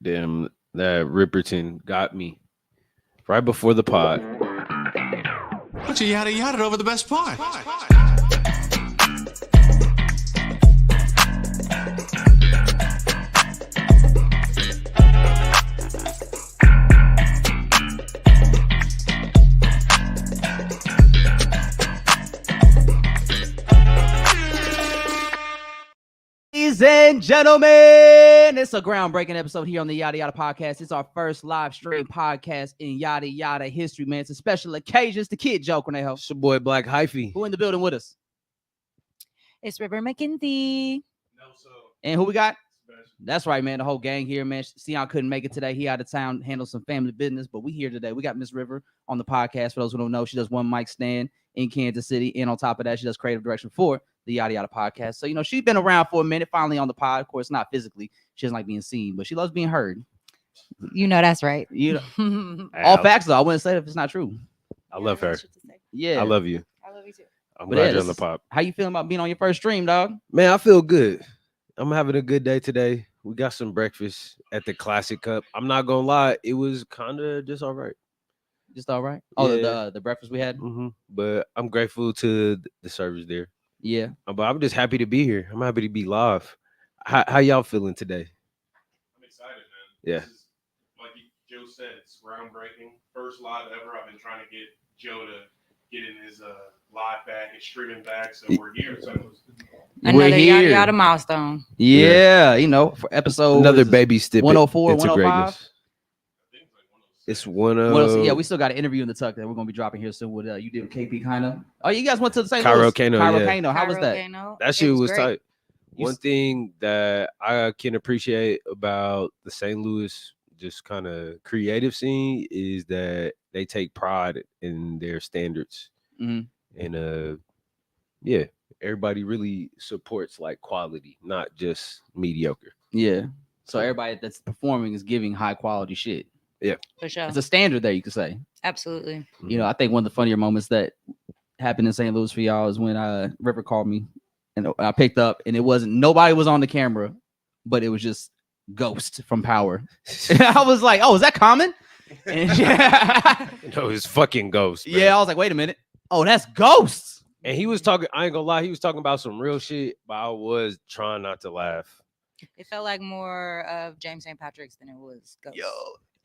Damn, that Ripperton got me right before the pod. But you yada yada over the best part. Ladies and gentlemen, it's a groundbreaking episode here on the Yadda Yadda podcast. It's our first live stream podcast in Yadda Yadda history, man. It's a special occasion. It's the kid joke when they help. It's your boy Black Hyphy. Who in the building with us? It's River McKenzie. And who we got? That's right, man. The whole gang here, man. Sion couldn't make it today. He out of town, handled some family business, but we here today. We got Miss River on the podcast. For those who don't know, she does one mic stand in Kansas City, and on top of that, she does creative direction for the Yadda Yadda podcast. So, you know, she's been around for a minute, finally on the pod. Of course, not physically. She doesn't like being seen, but she loves being heard. You know that's right. You know, all facts, though. I wouldn't say if it's not true. I love her. Yeah. I love you. I love you too. I'm But glad yeah, you're on the this is- pop. How you feeling about being on your first stream, dog? Man, I feel good. I'm having a good day today. We got some breakfast at the Classic Cup. I'm not gonna lie, it was kind of just all right. Just all right? Oh, Yeah. the breakfast we had? But I'm grateful to the service there. Yeah. But I'm just happy to be here. I'm happy to be live. How y'all feeling today? I'm excited, man. Yeah. This is, like Joe said, it's groundbreaking. First live ever. I've been trying to get Joe to get in his live bag, his streaming bag. So we're here. So Another We're yada here. yada milestone. Yeah, you know, for episode Another what is this? baby step 104, into 105? greatness. I think it's like 106. It's one of Well, so, yeah, we still got an interview in the tuck that we're gonna be dropping here soon with you did with KP kind of. Oh, you guys went to the St. Cairo Louis. Kano, Cairo yeah. Kano. How was Cairo that? Kano. that It shit was great. tight. You One s- thing that I can appreciate about the St. Louis just kind of creative scene is that they take pride in their standards. Mhm. And yeah, everybody really supports like quality, not just mediocre. Yeah. So everybody that's performing is giving high quality shit. For sure. It's a standard there, you could say. Absolutely. You know, I think one of the funnier moments that happened in St. Louis for y'all is when River called me and I picked up and it wasn't nobody was on the camera, but it was just Ghost from Power. And I was like, oh, is that common? And No, it's fucking Ghost. man. yeah, I was like, wait a minute. Oh, that's Ghost. And he was talking, I ain't gonna lie, he was talking about some real shit, but I was trying not to laugh. It felt like more of James St. Patrick's than it was Ghost.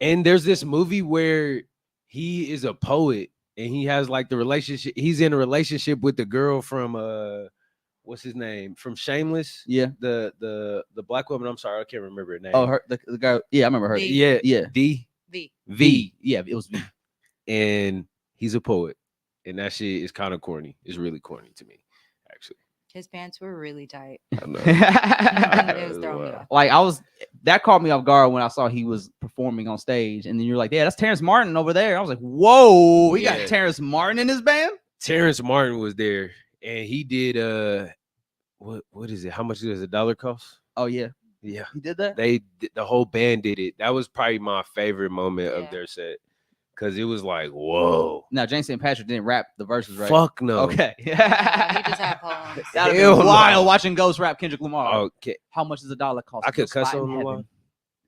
And there's this movie where he is a poet and he has like the relationship, he's in a relationship with the girl from what's his name? From Shameless. Yeah. The black woman, I'm sorry, I can't remember her name. Oh, her the guy. Yeah, I remember her. V. Yeah, Yeah. D V. V. Yeah, it was V. And he's a poet. And that shit is kind of corny. It's really corny to me, actually. His pants were really tight. I know. It was throwing me off. Like that caught me off guard when I saw he was performing on stage, and then you're like, yeah, that's Terrence Martin over there. I was like, whoa, we Yeah. got Terrence Martin in his band. Terrence Martin was there and he did what is it? How much does $1 cost? Oh yeah, Yeah. he did that. The whole band did it. That was probably my favorite moment Yeah. of their set. Cause it was like, whoa. Now James St. Patrick didn't rap the verses, right? Fuck no. Okay. He just had poems. That'd Hell be no. wild watching Ghost rap Kendrick Lamar. Okay. How much does $1 cost? I could Spot cuss in on the heaven. line.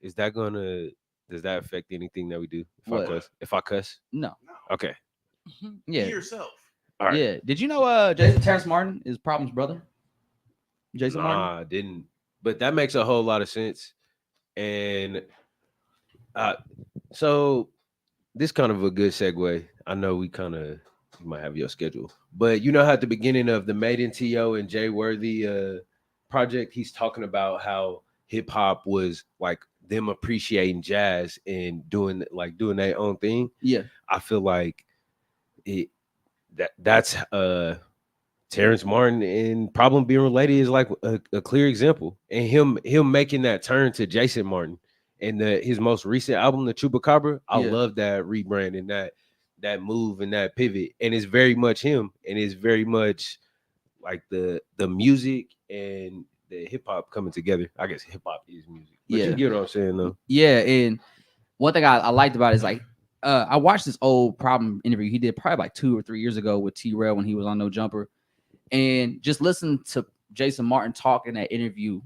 Is that does that affect anything that we do? What? If I cuss? No. Okay. Be Yeah. yourself. All right. Yeah. Did you know Terrence Martin is Problem's brother? Jason Martin? Nah, I didn't. But that makes a whole lot of sense. And so this kind of a good segue. I know we kind of might have your schedule, but you know how at the beginning of the Maiden T.O. and Jay Worthy project, he's talking about how hip hop was like them appreciating jazz and doing their own thing. Yeah. I feel like that's Terrence Martin and Problem Being Related is like a clear example, and him making that turn to Jason Martin and his most recent album, the Chupacabra. I Yeah. love that rebrand and that move and that pivot, and it's very much him, and it's very much like the music and the hip hop coming together. I guess hip hop is music, but Yeah. you get what I'm saying though. Yeah, and one thing I liked about it is like I watched this old Problem interview he did probably like 2 or 3 years ago with T-Rail when he was on No Jumper, and just listen to Jason Martin talk in that interview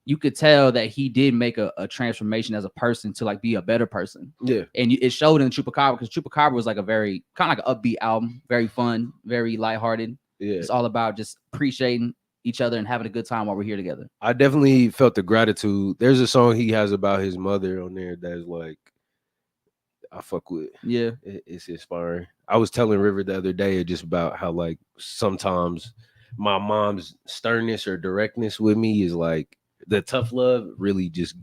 you could tell that he did make a transformation as a person to like be a better person. Yeah. And it showed in Chupacabra, because Chupacabra was like a very kind of like an upbeat album, very fun, very lighthearted. Yeah. It's all about just appreciating each other and having a good time while we're here together. I definitely felt the gratitude. There's a song he has about his mother on there that's like I fuck with. Yeah. It's inspiring. I was telling River the other day just about how like sometimes my mom's sternness or directness with me is like the tough love really just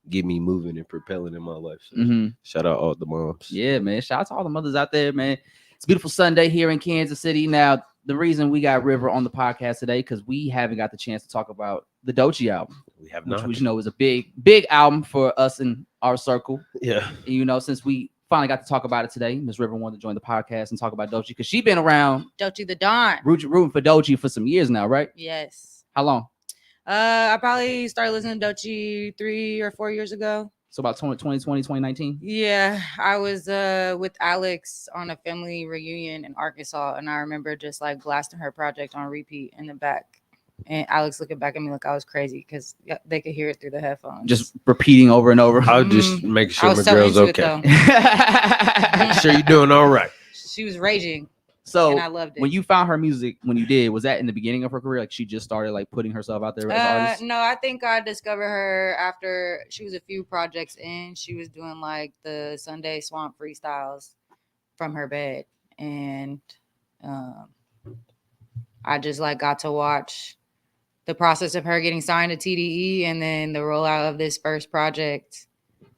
get me moving and propelling in my life. So shout out all the moms. Yeah, man. Shout out to all the mothers out there, man. It's a beautiful Sunday here in Kansas City. Now, the reason we got River on the podcast today, because we haven't got the chance to talk about the Doechii album. We have not. Which you know is a big album for us in our circle. Yeah. And, you know, since we finally got to talk about it today, Miss River wanted to join the podcast and talk about Doechii, because she's been around Doechii the Don. rooting for Doechii for some years now, right? Yes. How long? I probably started listening to Doechii 3 or 4 years ago. So about 2020, 2019? Yeah, I was with Alex on a family reunion in Arkansas, and I remember just like blasting her project on repeat in the back. And Alex looking back at me like I was crazy because they could hear it through the headphones. Just repeating over and over. I'll just make sure I was my so girl's into it, okay. Make sure you're doing all right. She was raging. So and I loved it. when you found her music, when you did, was that in the beginning of her career? Like she just started like putting herself out there as an artist? No, I think I discovered her after she was a few projects in. She was doing like the Sunday Swamp freestyles from her bed. And I just like got to watch the process of her getting signed to TDE and then the rollout of this first project.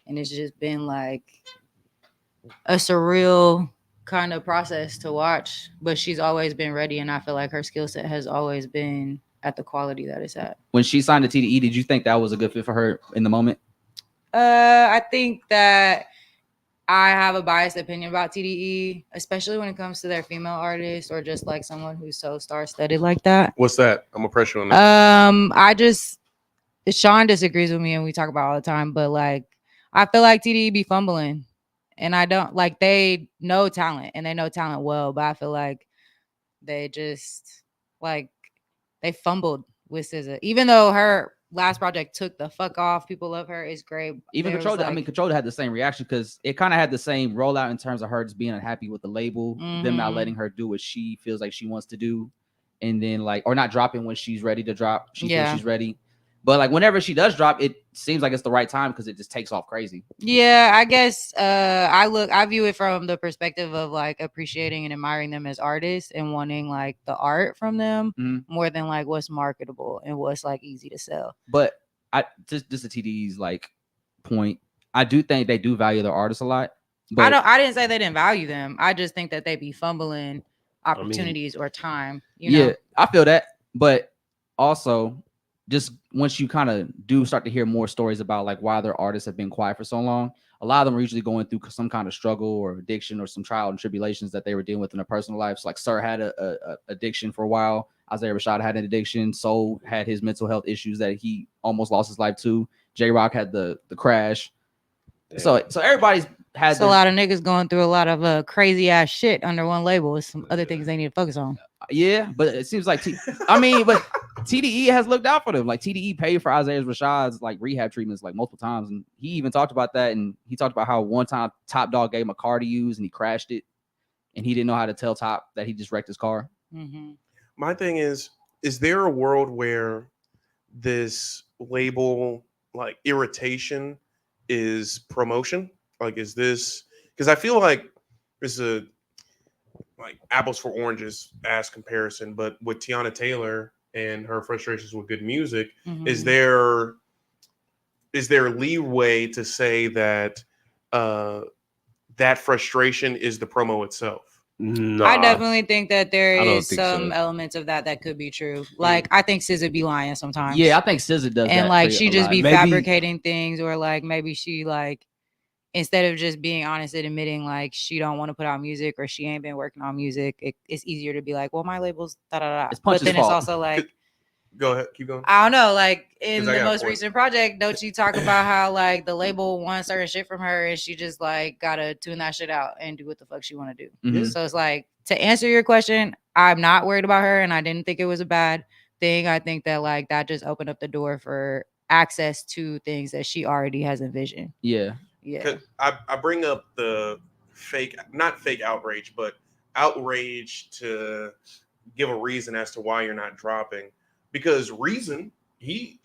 And it's just been like a surreal kind of process to watch, but she's always been ready, and I feel like her skill set has always been at the quality that it's at. When she signed to TDE, did you think that was a good fit for her in the moment? I think that I have a biased opinion about TDE, especially when it comes to their female artists or just like someone who's so star-studded like that. What's that? I'm gonna press you on that. Sean disagrees with me and we talk about it all the time, but like I feel like TDE be fumbling. And I don't like they know talent and they know talent well, but I feel like they just like they fumbled with SZA. Even though her last project took the fuck off, people love her, it's great. Even Control, I mean, Control had the same reaction because it kind of had the same rollout in terms of her just being unhappy with the label, them not letting her do what she feels like she wants to do, and then like or not dropping when she's ready to drop. She feels she's ready. But like whenever she does drop, it seems like it's the right time because it just takes off crazy. Yeah, I guess I view it from the perspective of like appreciating and admiring them as artists and wanting like the art from them more than like what's marketable and what's like easy to sell. But I just the TDE's like point. I do think they do value their artists a lot. But I didn't say they didn't value them. I just think that they be fumbling opportunities or time. You know? I feel that. But also just once you kind of do start to hear more stories about like why their artists have been quiet for so long, a lot of them are usually going through some kind of struggle or addiction or some trial and tribulations that they were dealing with in their personal lives. Like Sir had a addiction for a while. Isaiah Rashad had an addiction. Soul had his mental health issues that he almost lost his life to. J-Rock had the crash. Damn. So everybody's had a lot of niggas going through a lot of crazy ass shit under one label with some other things they need to focus on. Yeah, but it seems like but TDE has looked out for them. Like TDE paid for Isaiah Rashad's like rehab treatments like multiple times, and he even talked about that. And he talked about how one time Top Dog gave him a car to use and he crashed it, and he didn't know how to tell Top that he just wrecked his car. My thing is there a world where this label like irritation is promotion? Like, is this because I feel like there's a like apples for oranges ass comparison, but with Tiana Taylor and her frustrations with good music, is there leeway to say that that frustration is the promo itself? No, I definitely think that there is some elements of that could be true. Like I think SZA be lying sometimes. Yeah, I think SZA does, and that like she just be maybe fabricating things, or like maybe she like instead of just being honest and admitting like she don't want to put out music or she ain't been working on music, it's easier to be like, well, my label's da da da. But then it's also like, go ahead, keep going. I don't know, like in the most recent project, don't you talk about how like the label wants certain shit from her and she just like gotta tune that shit out and do what the fuck she want to do. So it's like, to answer your question, I'm not worried about her and I didn't think it was a bad thing. I think that like that just opened up the door for access to things that she already has envisioned. Yeah. Yeah. 'Cause I bring up the not fake outrage, but outrage to give a reason as to why you're not dropping. Because Reason, he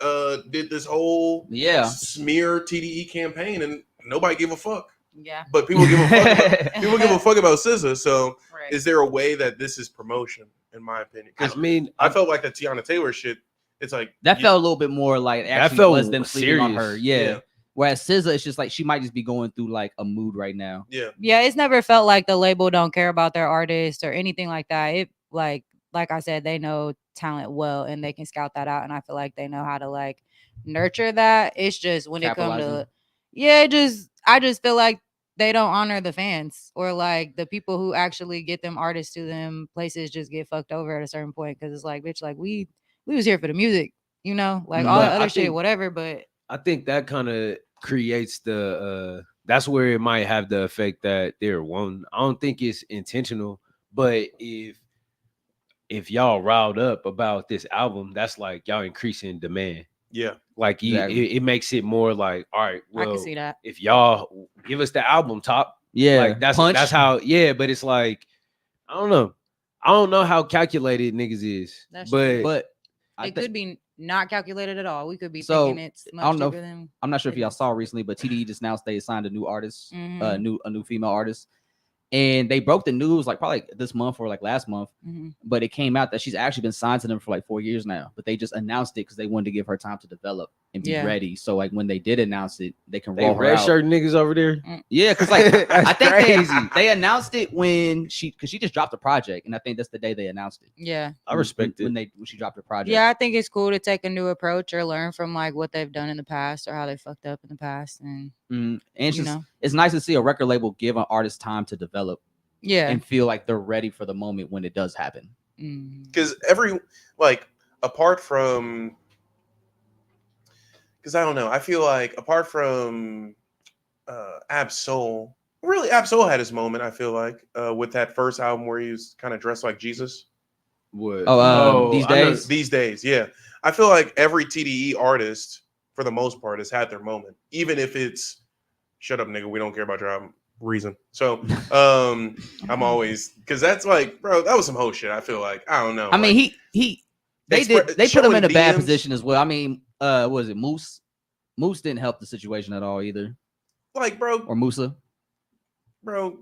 did this whole Yeah. smear TDE campaign and nobody gave a fuck. Yeah. But people give a fuck about, people give a fuck about SZA. So Right. is there a way that this is promotion, in my opinion? I 'Cause mean, I felt like the Tiana Taylor shit, it's like That you- felt a little bit more like actually felt was them sleeping on her. serious. Yeah. Yeah. Whereas SZA, it's just like she might just be going through like a mood right now. yeah. Yeah, it's never felt like the label don't care about their artist or anything like that. It like I said, they know talent well and they can scout that out. And I feel like they know how to like nurture that. It's just when it comes Capitalizing. to I just feel like they don't honor the fans or like the people who actually get them artists to them places just get fucked over at a certain point because it's like, bitch, like we was here for the music, you know, like all But the I other shit, think- whatever. But I think that kind of creates the that's where it might have the effect that they're wanting. I don't think it's intentional, but if y'all riled up about this album, that's like y'all increasing demand. Yeah. Like Exactly. it makes it more like, all right, I can well, see that. if y'all give us the album top, Yeah. like that's Punch. how, yeah, but it's like, I don't know how calculated niggas is, That's but But It could be not calculated at all. We could be So, thinking it's I much don't know cheaper if- than I'm not sure if it y'all is. saw recently, but TDE just announced they signed a new artist, Mhm. a new female artist. And they broke the news like probably this month or like last month, Mhm. but it came out that she's actually been signed to them for like 4 years now. But they just announced it because they wanted to give her time to develop and be Yeah. ready. So like when they did announce it, they can they roll her red out. shirt niggas over there. Yeah, because like That's I think crazy. they announced it when she just dropped the project, and I think that's the day they announced it. Yeah. I respect when it. when she dropped the project. Yeah, I think it's cool to take a new approach or learn from like what they've done in the past or how they fucked up in the past. And And it's you just know. it's nice to see a record label give an artist time to develop Yeah. and feel like they're ready for the moment when it does happen. Mhm. Because apart from, because I don't know, I feel like apart from Ab-Soul, really Ab-Soul had his moment, I feel like, with that first album where he was kind of dressed like Jesus. What? These I know- days? These days, yeah. I feel like every TDE artist, for the most part, has had their moment, even if it's shut up, nigga, we don't care about your album. Reason. So I'm always, because that's like, bro, that was some whole shit. I feel like, I don't know. I mean, like, they put him showing in a bad DMs. position as well. I mean, what was it Moose? Moose didn't help the situation at all either, like, bro, or Musa.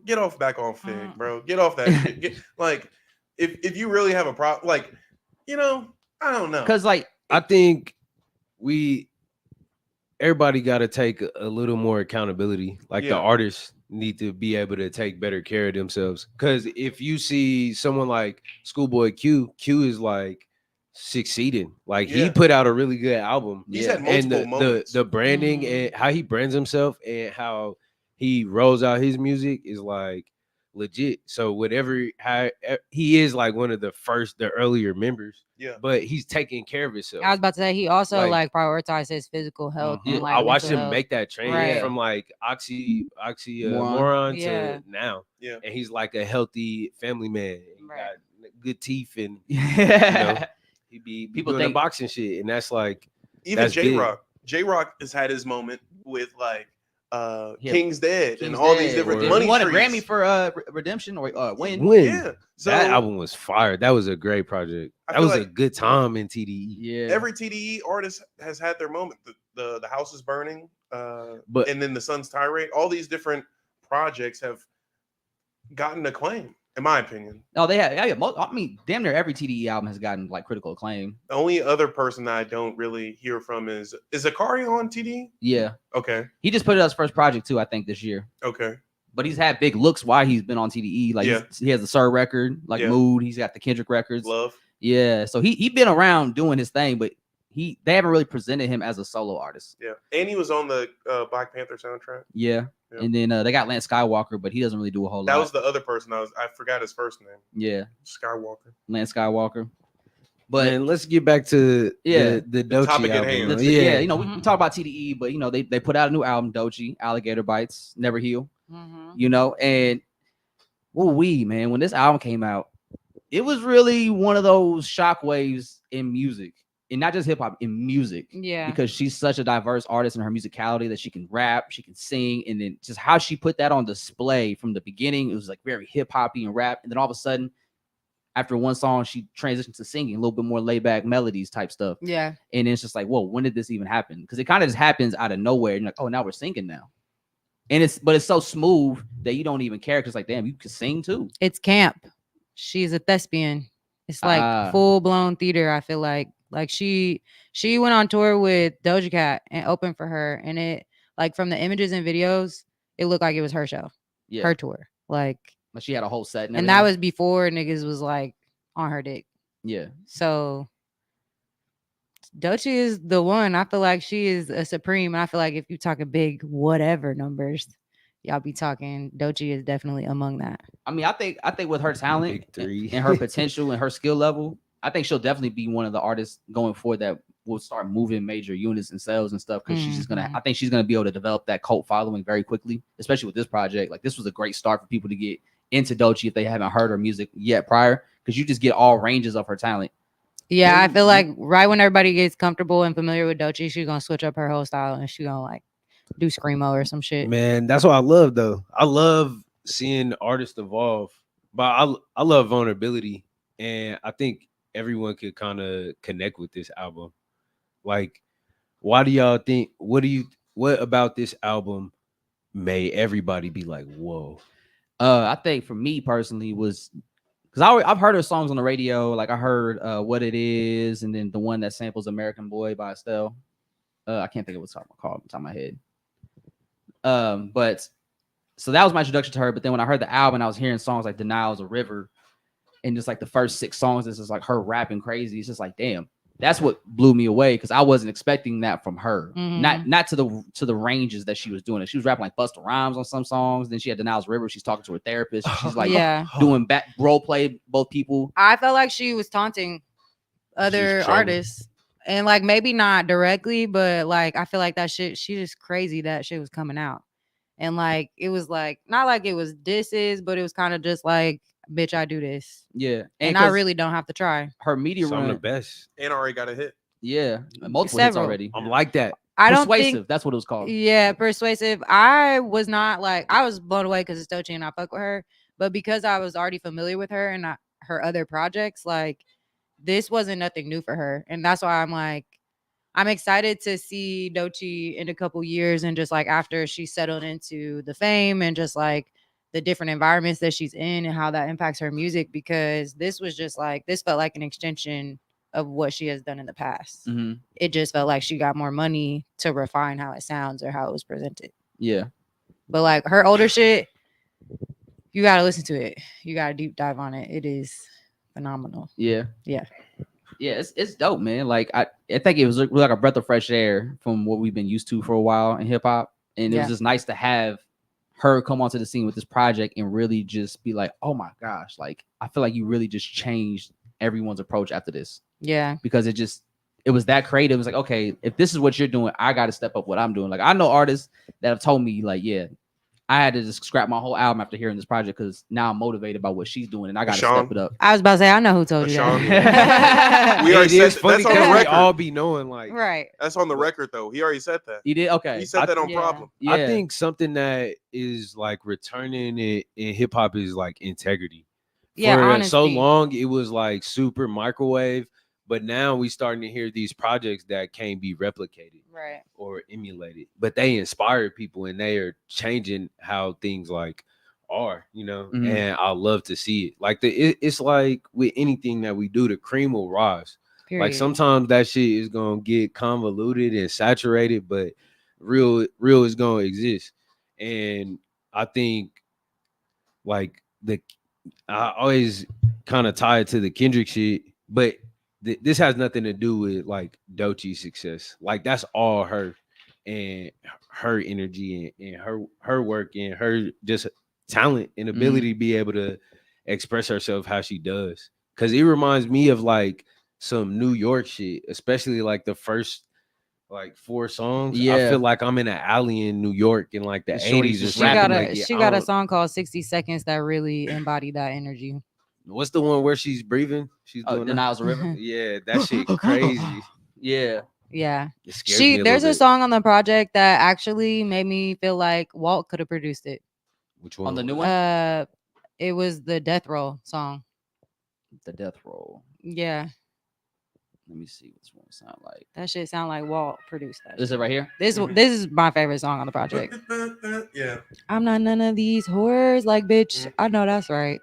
get off back on Fig, bro. Get off that shit. Like, if you really have a problem, like, I don't know. Because like I think everybody got to take a little more accountability. Like Yeah. the artists need to be able to take better care of themselves. Because if you see someone like Schoolboy Q is like succeeding. Like he Yeah. put out a really good album. He's Yeah. had And multiple the moments. the branding and how he brands himself and how he rolls out his music is like legit. So he is like one of the earlier members, Yeah. but he's taking care of himself. I was about to say he also Like- like prioritized his physical health. Mhm. And, like, I watched mental him health. make that train Right. from like Moron. moron Yeah. to now, Yeah. and he's like a healthy family man. He Right. got good teeth, and yeah. he be People doing the think- boxing shit, and that's like Even that's big. J-Rock. J-Rock has had his moment with like Yeah. King's Dead and King's all these Dead. different Word. money He won a trees. Grammy for Redemption or Win. Yeah. So that album was fire. That was a great project. I That feel was a like- good time in TDE. Yeah. every TDE artist has had their moment. The house is burning, But and then the sun's tirade. All these different projects have gotten acclaim, in my opinion. Oh, they have. Yeah, I mean, damn near every TDE album has gotten like critical acclaim. The only other person that I don't really hear from is Zakari on TDE? Yeah, Okay, he just put it as first project too, I think, this year. okay, But he's had big looks while he's been on TDE. Like Yeah. he has the Sir record, like Yeah. Mood. He's got the Kendrick records. love. Yeah, so he been around doing his thing, but they haven't really presented him as a solo artist. Yeah, and he was on the Black Panther soundtrack. Yeah, Yeah. and then they got Lance Skywalker, but he doesn't really do a whole That lot. was the other person. I forgot his first name. Yeah, Skywalker. Lance Skywalker. But man, let's get back to Yeah. the Doechii topic at album. hand. that's- Yeah, yeah, we talk about TDE, but they put out a new album, Doechii, Alligator Bites, Never Heal. Mhm. And man, when this album came out, it was really one of those shockwaves in music. and not just hip hop, in music. Yeah. Because she's such a diverse artist in her musicality that she can rap, she can sing, and then just how she put that on display from the beginning, it was like very hip hoppy and rap, and then all of a sudden, after one song, she transitioned to singing a little bit more laid back melodies type stuff. Yeah. And it's just like, whoa, when did this even happen? Because it kind of just happens out of nowhere. And you're like, oh, now we're singing now. And it's so smooth that you don't even care because like, damn, you can sing too. It's camp. She's a thespian. It's like full blown theater. I feel like she went on tour with Doja Cat and opened for her, and it like from the images and videos, it looked like it was her show, her tour. Like she had a whole set, and that was before niggas was like on her dick. Yeah. So Doechii is the one. I feel like she is a supreme. And I feel like if you talking big whatever numbers, y'all be talking. Doechii is definitely among that. I mean, I think with her talent and her potential and her skill level, I think she'll definitely be one of the artists going forward that will start moving major units and sales and stuff. Because she's just gonna, I think she's gonna be able to develop that cult following very quickly, especially with this project. Like this was a great start for people to get into Doechii if they haven't heard her music yet prior, because you just get all ranges of her talent. Yeah, I feel like right when everybody gets comfortable and familiar with Doechii, she's gonna switch up her whole style and she's gonna like do screamo or some shit. Man, that's what I love though. I love seeing artists evolve, but I love vulnerability, and I think everyone could kind of connect with this album. Like, why do y'all think? What about this album made everybody be like, whoa? I think for me personally was because I've heard her songs on the radio. Like I heard What It Is, and then the one that samples American Boy by Estelle. I can't think of what's called on the top of my head. But so that was my introduction to her. But then when I heard the album, I was hearing songs like Denial's a River, and just like the first 6 songs, this is like her rapping crazy. It's just like, damn, that's what blew me away because I wasn't expecting that from her. Not to the ranges that she was doing it. She was rapping like Busta Rhymes on some songs. Then she had Denial's River. She's talking to her therapist. She's like doing back role play both people. I felt like she was taunting other artists. And like maybe not directly, but like I feel like that shit, she just crazy that shit was coming out. And like it was like not like it was disses, but it was kind of just like, bitch, I do this. Yeah. And I really don't have to try. Her media run the best. And already got a hit. Yeah. Multiple hits already. I'm like that. Persuasive. That's what it was called. Yeah, Persuasive. I was not like, I was blown away because it's Doechii and I fuck with her. But because I was already familiar with her and her other projects, like this wasn't nothing new for her. And that's why I'm like, I'm excited to see Doechii in a couple years and just like after she settled into the fame and just like the different environments that she's in and how that impacts her music, because this was just like, this felt like an extension of what she has done in the past. It just felt like she got more money to refine how it sounds or how it was presented. Yeah. But like her older shit, you got to listen to it. You got to deep dive on it. It is phenomenal. Yeah. Yeah. Yeah, it's dope, man. Like I think it was like a breath of fresh air from what we've been used to for a while in hip hop, and it was just nice to have her come onto the scene with this project and really just be like, oh my gosh, like I feel like you really just changed everyone's approach after this. Yeah, because it was that creative. It was like, okay, if this is what you're doing, I got to step up what I'm doing. Like I know artists that have told me like, yeah, I had to just scrap my whole album after hearing this project because now I'm motivated by what she's doing and I got to step it up. I was about to say, I know who told you that. We already said that's on the record. All be knowing like right. That's on the record though. He already said that. He did. Okay, he said that on Problem. Yeah. I think something that is like returning in hip hop is like integrity. Yeah, for honesty. So long it was like super microwave, but now we starting to hear these projects that can't be replicated. Right. Or emulated, but they inspire people and they are changing how things like are, you know. And I love to see it. Like it's like with anything that we do, the cream will rise. Period. Like sometimes that shit is gonna get convoluted and saturated, but real is gonna exist. And I think like I always kind of tie it to the Kendrick shit, but this has nothing to do with like Doechii's success. Like that's all her and her energy and her work and her just talent and ability to be able to express herself how she does. Cause it reminds me of like some New York shit, especially like the first like 4 songs. Yeah. I feel like I'm in an alley in New York in like the 80s. She got a song called 60 Seconds that really embodied that energy. What's the one where she's breathing? She's doing Denial's a River. Yeah, that shit crazy. Yeah. Yeah. It scares me a There's little a bit. song on the project that actually made me feel like Walt could have produced it. Which one? On the new was one? It was the Death Roll song. The Death Roll. Yeah. Let me see what this one sound like. That shit sound like Walt produced that. Is it right here? This is my favorite song on the project. Yeah. I'm not none of these whores, like bitch. I know that's right.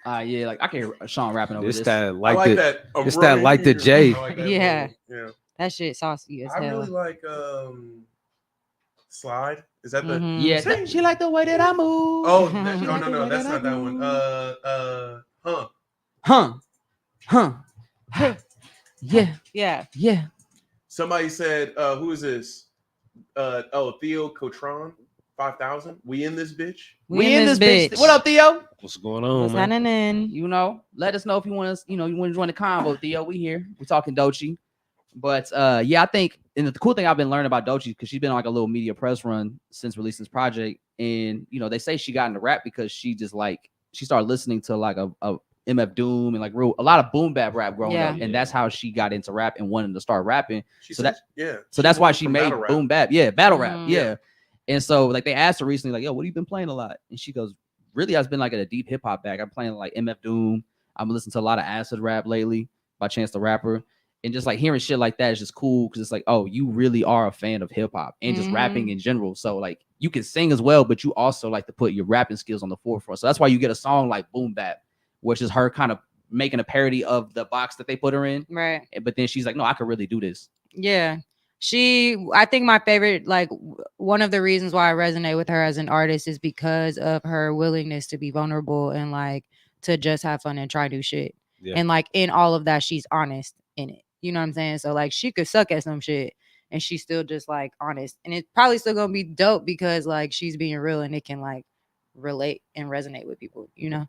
Yeah, like I can hear Sean rapping over This this. that I like like the that. I'm it's that running like the here. J. I like that Yeah. vocal. Yeah. That shit saucy as I hell. really like Slide. Is that the Mhm. Yeah, Sing. she like the way that I move. Oh She no like no the no way that's that I not that one. Huh. Yeah. Yeah. Yeah. Somebody said, who is this? Theo Cotron, 5,000. We in this bitch? We in this bitch. What up, Theo? What's going on, What's man? happening? You know, let us know if you want us, you want to join the convo, Theo. We here. We talking Doechii. But yeah, I think, and the cool thing I've been learning about Doechii, because she's been on like a little media press run since releasing this project. And they say she got into rap because she just like she started listening to like a MF Doom and like a lot of boom bap rap growing Yeah. up. And that's how she got into rap and wanted to start rapping. She So said, So that's why moved she from made battle rap. boom bap. Yeah, battle rap. Mhm. Yeah. And so like they asked her recently, like, yo, what have you been playing a lot? And she goes, really, I've been like at a deep hip hop bag. I'm playing like MF Doom. I'm listening to a lot of acid rap lately by Chance the Rapper. And just like hearing shit like that is just cool because it's like, oh, you really are a fan of hip hop and just rapping in general. So like you can sing as well, but you also like to put your rapping skills on the forefront. So that's why you get a song like Boom Bap, which is her kind of making a parody of the box that they put her in. Right. But then she's like, no, I could really do this. Yeah. I think my favorite, like one of the reasons why I resonate with her as an artist is because of her willingness to be vulnerable and like to just have fun and try new shit. Yeah. And like in all of that, she's honest in it. You know what I'm saying? So like she could suck at some shit and she's still just like honest. And it's probably still gonna be dope because like she's being real and it can like relate and resonate with people, Yeah.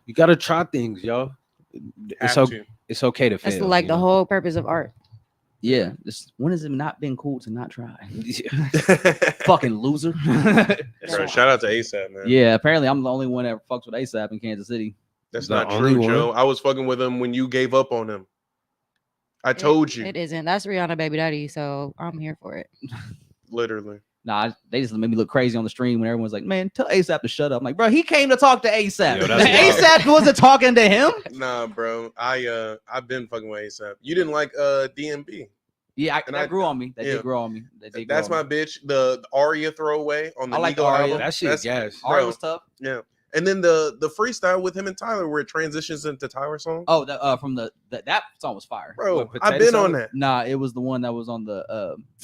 You gotta try things, y'all. It's Have to. it's okay to That's fail. like the whole purpose of art. Yeah. When has it not been cool to not try? Fucking Fucking loser. Bro, shout out to ASAP, man. Yeah, apparently I'm the only one that fucks with ASAP in Kansas City. That's The not only true, one? Joe. I was fucking with him when you gave up on him. I told you. It isn't. That's Rihanna baby daddy, so I'm here for it. Literally. Nah, they just made me look crazy on the stream when everyone's like, man, tell ASAP to shut up. I'm like, bro, he came to talk to ASAP. Yo, that's wild. ASAP wasn't talking to him. Nah, bro. I've been fucking with ASAP. You didn't like DMB. Yeah, And that I- grew on me. That yeah. did grow on me. That's my bitch. The Aria throwaway on the I like Nigo the Aria. album. That shit That's gas. bro. Art was tough. Yeah. And then the freestyle with him and Tyler where it transitions into Tyler song. Oh, from that song was fire. Bro, What, I've Potato been on Salad? that. Nah, it was the one that was on the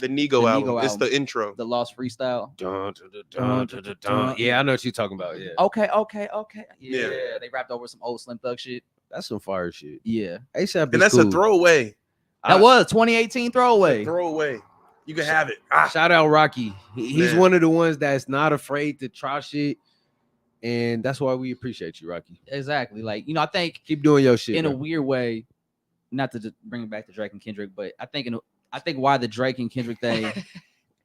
Nigo The album. Nigo It's the album. intro. the Lost Freestyle. Dun, dun, dun, dun, dun, dun. Yeah, I know what you're talking about. Yeah, Okay. Yeah. Yeah, they rapped over some old Slim Thug shit. that's some fire shit. Yeah, ASAP, And that's a throwaway. that was 2018 throwaway. Throwaway. You can have it. Ah. Shout out Rocky. He's Man. one of the ones that's not afraid to try shit, and that's why we appreciate you, Rocky. Exactly. Like I think Keep doing your shit. in a bro. weird way, not to just bring it back to Drake and Kendrick, but I think why the Drake and Kendrick thing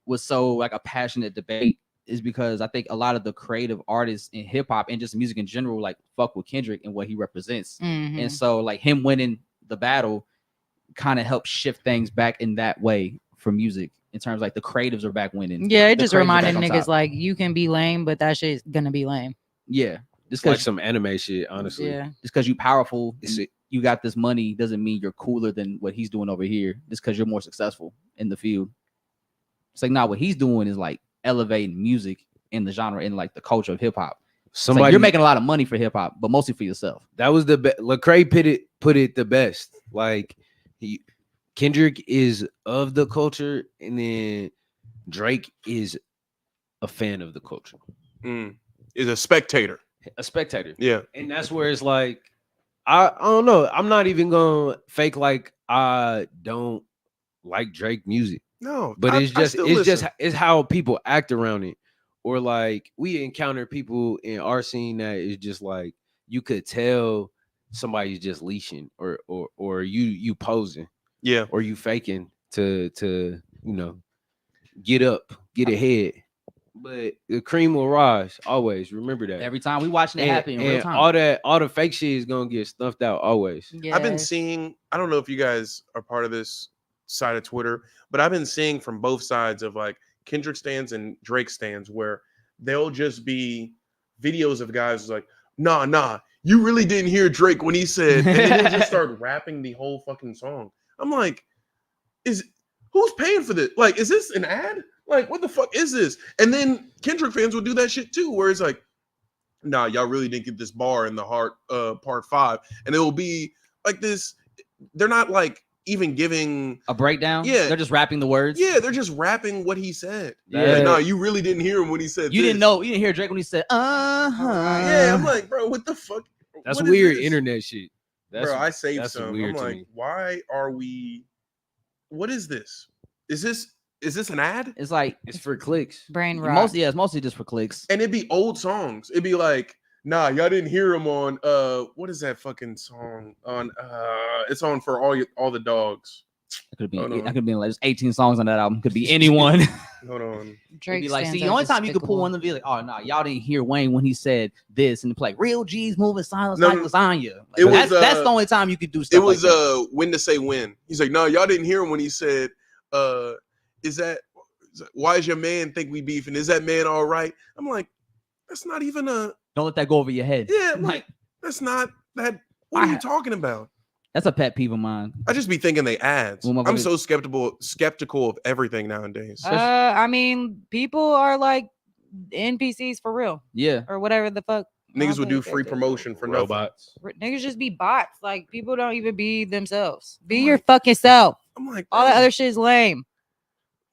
was so like a passionate debate is because I think a lot of the creative artists in hip hop and just music in general like fuck with Kendrick and what he represents. Mhm. And so like him winning the battle kind of helped shift things back in that way for music in terms like the creatives are back winning. Yeah, it The just creatives are reminded back on niggas top. like you can be lame, but that shit's gonna be lame. Yeah. Just It's like because some anime shit, honestly. Yeah. you powerful, It's and you got this money doesn't mean you're cooler than what he's doing over here. Just because you're more successful in the field. It's like what he's doing is like elevating music in the genre and like the culture of hip hop. Somebody You're making a lot of money for hip hop, but mostly for yourself. that was the best. Lecrae put it the best. Like Kendrick is of the culture, and then Drake is a fan of the culture, Is a spectator. a spectator. Yeah. And that's where it's like, I don't know. I'm not even gonna fake like I don't like Drake music, No. but I still listen. it's how people act around it, or like we encounter people in our scene that is just like you could tell somebody's just leashing or you posing Yeah. or you faking to get up, get ahead. but the cream will rise always. Remember that. Every time we watching it happen in real and time. all the fake shit is gonna get snuffed out always. Yes. I've been seeing, I don't know if you guys are part of this side of Twitter, but I've been seeing from both sides of like Kendrick stands and Drake stands where they'll just be videos of guys like, nah, you really didn't hear Drake when he said, and then he'll just start rapping the whole fucking song. I'm like, who's paying for this? Like, is this an ad? Like, what the fuck is this? And then Kendrick fans will do that shit too, where it's like, nah, y'all really didn't get this bar in the heart part 5. And it will be like this. They're not like even giving A breakdown. Yeah. They're just rapping the words. Yeah, they're just rapping what he said. Yeah. Like, nah, you really didn't hear him when he said You this. didn't hear Drake when he said, Yeah, I'm like, bro, what the fuck? That's What is weird this? internet shit. That's, Bro, I saved that's some. weird I'm to like, me. why are we? What is this? Is this an ad? It's like It's for clicks. brain rot. it's mostly just for clicks. And it'd be old songs. It'd be like, nah, y'all didn't hear him on what is that fucking song on? It's on for all the dogs. It could be. Hold on. I could be like there's 18 songs on that album. Could be anyone. Hold on. It'd Drake be like, stands see, the are only time you could pull despicable. one of them be like, oh no, y'all didn't hear Wayne when he said this, and to play real G's moving silence No, like no, lasagna. Like, it was, that's the only time you could do stuff. It was like that. when to say when. He's like, no, y'all didn't hear him when he said, why is your man think we beefing? Is that man all right? I'm like, that's not even a Don't let that go over your head. yeah, I'm like, that's not that. What are you talking about? That's a pet peeve of mine. I just be thinking they ads. Well, I'm so skeptical of everything nowadays. I mean, people are like NPCs for real, Yeah, or whatever the fuck. Niggas would do Content free characters. promotion for nothing. Robots. Niggas just be bots. Like people don't even be themselves. Be your fucking self. I'm like, All that bro, other shit is lame.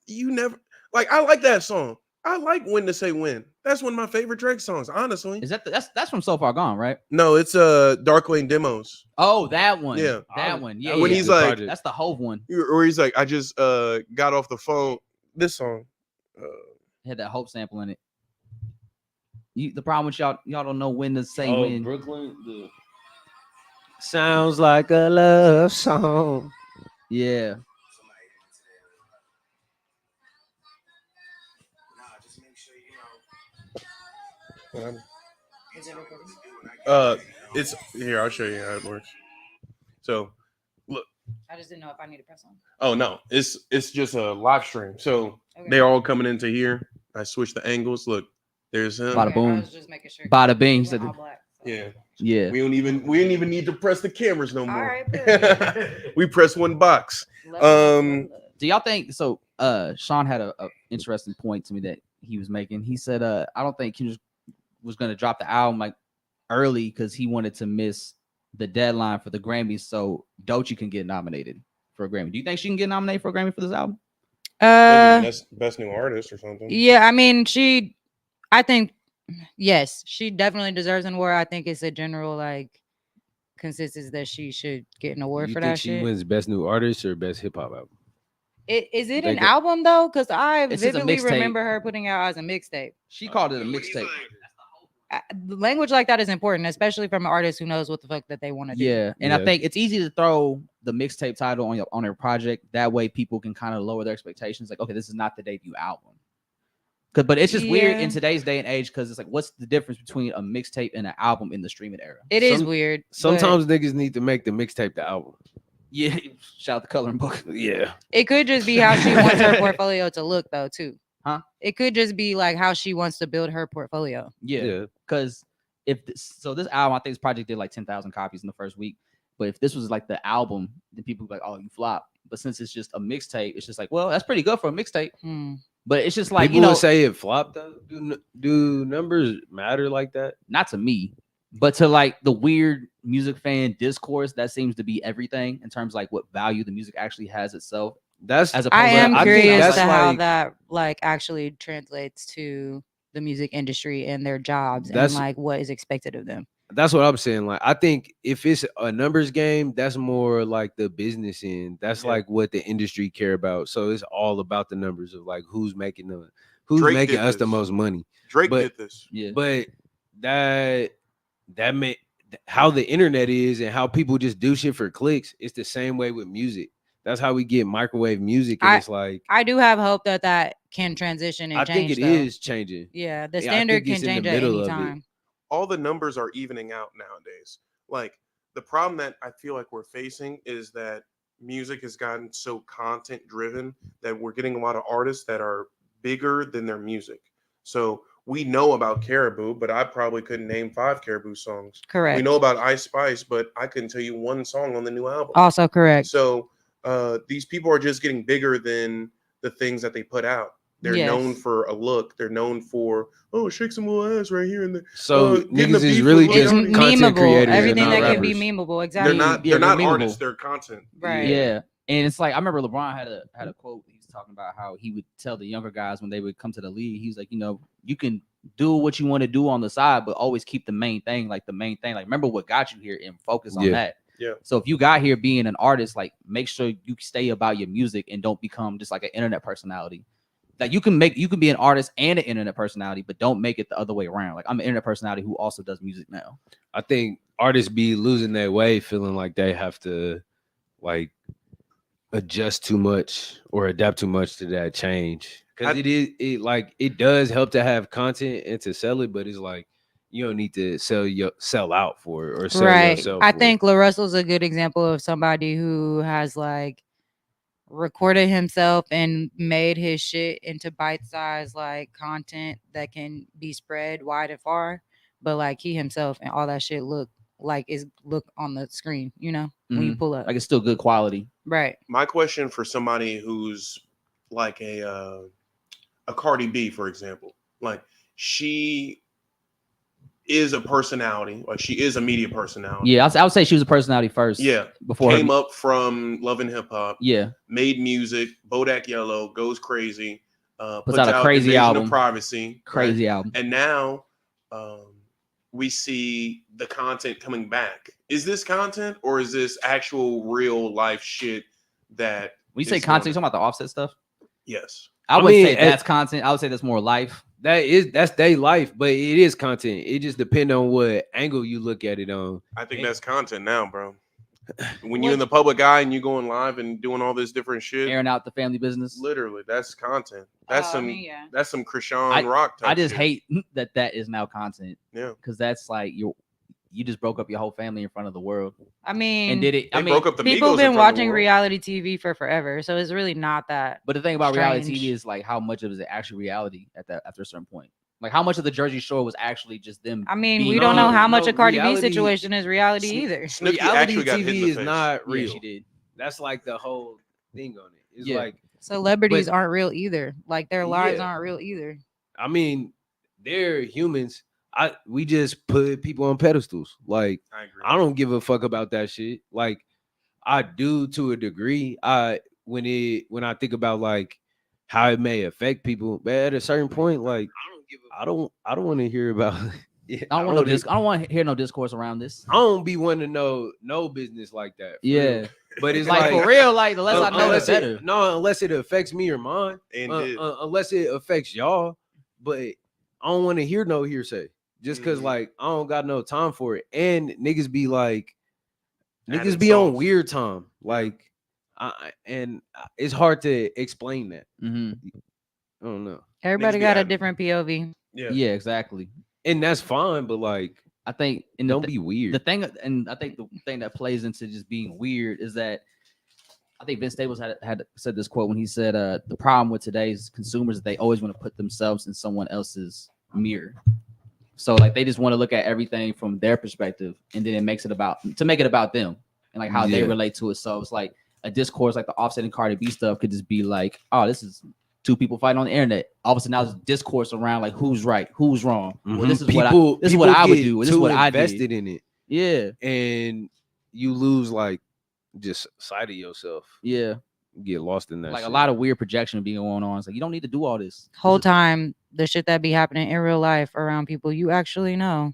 you never like. I like that song. I like When to Say When. That's one of my favorite Drake songs, honestly. is that that's from So Far Gone, right? No, it's Dark Lane Demos. Oh, that one. Yeah. that one. Yeah, When yeah. he's like, That's the Hove one. or he's like, I just got off the phone. This song. Had that Hope sample in it. The problem with y'all don't know when to say Oh, when. Brooklyn. Sounds like a love song. Yeah. It's here. I'll show you how it works. So, look. I just didn't know if I need to press on. Oh no, it's just a live stream. So Okay. they're all coming into here. I switched the angles. Look, there's him. Bada boom. I was just making sure. Bada bing. It Said went all black, so. Yeah, yeah. we didn't even need to press the cameras no All more. right, good. We press one box. Love it, Um, love it. Do y'all think so? Sean had a interesting point to me that he was making. He said, I don't think Kendrick was gonna drop the album like early because he wanted to miss the deadline for the Grammys so Doechii can get nominated for a Grammy. Do you think she can get nominated for a Grammy for this album? Maybe best new artist or something. Yeah, I mean, I think, yes, she definitely deserves an award. I think it's a general like consensus that she should get an award You for think that she shit. wins best new artist or best hip hop album? Is it They an get- album though? Because I It's just a vividly mixtape. remember her putting out as a mixtape. She called it a mixtape. The language like that is important, especially from an artist who knows what the fuck that they want to do. Yeah, and I Yeah. think it's easy to throw the mixtape title on your project. That way, people can kind of lower their expectations. Like, okay, this is not the debut album. But it's just weird in Yeah. today's day and age because it's like, what's the difference between a mixtape and an album in the streaming era? It is Some- weird. but Sometimes niggas need to make the mixtape the album. Yeah, shout out the coloring book. Yeah. it could just be how she wants her portfolio to look, though, too. Huh? It could just be like how she wants to build her portfolio. Yeah, because this album, I think this project did like 10,000 copies in the first week. But if this was like the album, then people would be like, oh, you flop. But since it's just a mixtape, it's just like, well, that's pretty good for a mixtape. Hmm. But it's just like, People would say it flopped. Though. Do numbers matter like that? not to me, but to like the weird music fan discourse, that seems to be everything in terms of like what value the music actually has itself. That's As opposed I to- am think curious that's to how like- that like actually translates to the music industry and their jobs and That's- like what is expected of them. That's what I'm saying. Like, I think if it's a numbers game, that's more like the business end. That's Yeah. like what the industry care about. So it's all about the numbers of like who's making us Drake the did this. most money. Drake But- did this. Yeah. But that may how the internet is and how people just do shit for clicks. It's the same way with music. that's how we get microwave music, and it's like I do have hope that that can transition and I change. think it though. is changing. Yeah, the Yeah, I standard think can it's in the change at middle any of it. time. All the numbers are evening out nowadays. Like the problem that I feel like we're facing is that music has gotten so content driven that we're getting a lot of artists that are bigger than their music. So we know about Caribou, but I probably couldn't name 5 Caribou songs. Correct. We know about Ice Spice, but I couldn't tell you one song on the new album. Also correct. So these people are just getting bigger than the things that they put out. They're known Yes. for a look. They're known for shake some little ass right here and there. So Getting a niggas is beef really with It's just Leonie. content memeable. creators, Everything and that not can be rappers. memeable. They're Exactly. not. Yeah, They're not they're memeable. artists. They're content. Right. Yeah. And it's like I remember LeBron had a quote. He was talking about how he would tell the younger guys when they would come to the league. He was like, you can do what you want to do on the side, but always keep the main thing. Like remember what got you here and focus on that. Yeah. So if you got here being an artist, like make sure you stay about your music and don't become just like an internet personality. Like you can be an artist and an internet personality, but don't make it the other way around. Like I'm an internet personality who also does music now. I think artists be losing their way, feeling like they have to like adjust too much or adapt too much to that change. Because it does help to have content and to sell it, but it's like you don't need to sell out for it or sell Right. yourself. I for think La Russell's a good example of somebody who has like recorded himself and made his shit into bite-sized like content that can be spread wide and far. But like he himself and all that shit look on the screen, when you pull up. Like it's still good quality. Right. My question for somebody who's like a Cardi B, for example, like she is a personality, like she is a media personality. Yeah, I would say she was a personality first. Yeah, before came up from Love and Hip Hop. Yeah, made music. Bodak Yellow goes crazy. Puts out a crazy Invasion album. of Privacy, crazy right? album. And now we see the content coming back. Is this content or is this actual real life shit that? When you say content, you talking about the Offset stuff? Yes. I would say that's content. I would say that's more life. That's their life, but it is content. It just depends on what angle you look at it on. I think that's content now, bro. When you're in the public eye and you going live and doing all this different shit, airing out the family business. Literally, that's content. That's that's some Krishan Rock type I just shit. hate that is now content. Yeah, because that's like you just broke up your whole family in front of the world. I mean, and did it? I mean, broke up the people Migos been in front of the watching world. reality TV for forever, so it's really not that. But the thing about reality strange. TV is like how much of it is actually reality after a certain point. Like how much of the Jersey Shore was actually just them. I mean, we being don't know how much no, a Cardi B reality- situation is reality either. Snooki Reality actually got hit in TV the is face. not Yeah, real. she did. That's like the whole thing on it. It's Yeah. like Celebrities But- aren't real either. Like their lives Yeah. aren't real either. I mean, they're humans. We just put people on pedestals. Like I agree. I don't give a fuck about that shit. Like I do to a degree. When I think about like how it may affect people, but at a certain point, like I don't want to hear about. Yeah, I don't want to hear no discourse around this. I don't be wanting to know no business like that. for Yeah, real. But it's like like for real. Like the less I know, the better. unless it affects me or mine, And unless it affects y'all. But I don't want to hear no hearsay just because Mhm. like I don't got no time for it. And niggas be like, niggas Added be on sauce. weird time. Like, it's hard to explain that. Mm-hmm. I don't know, Everybody be got a adding- different POV. Yeah, exactly. and that's fine. But like, I think don't be weird. the thing, and I think the thing that plays into just being weird is that I think Vince Staples had said this quote when he said, "The problem with today's consumers is they always want to put themselves in someone else's mirror. So like they just want to look at everything from their perspective, and then it makes it about them and like how they Yeah. relate to it. So it's like a discourse like the Offset and Cardi B stuff could just be like, oh, this is two people fighting on the internet. All of a sudden now there's discourse around like who's right, who's wrong. Well, this is what I would get do. This is too what I invested did. in it, Yeah, and you lose like just sight of yourself. yeah. You get lost in that. Like shit. a lot of weird projection being going on. It's like you don't need to do all this. Whole This is- time, the shit that be happening in real life around people you actually know,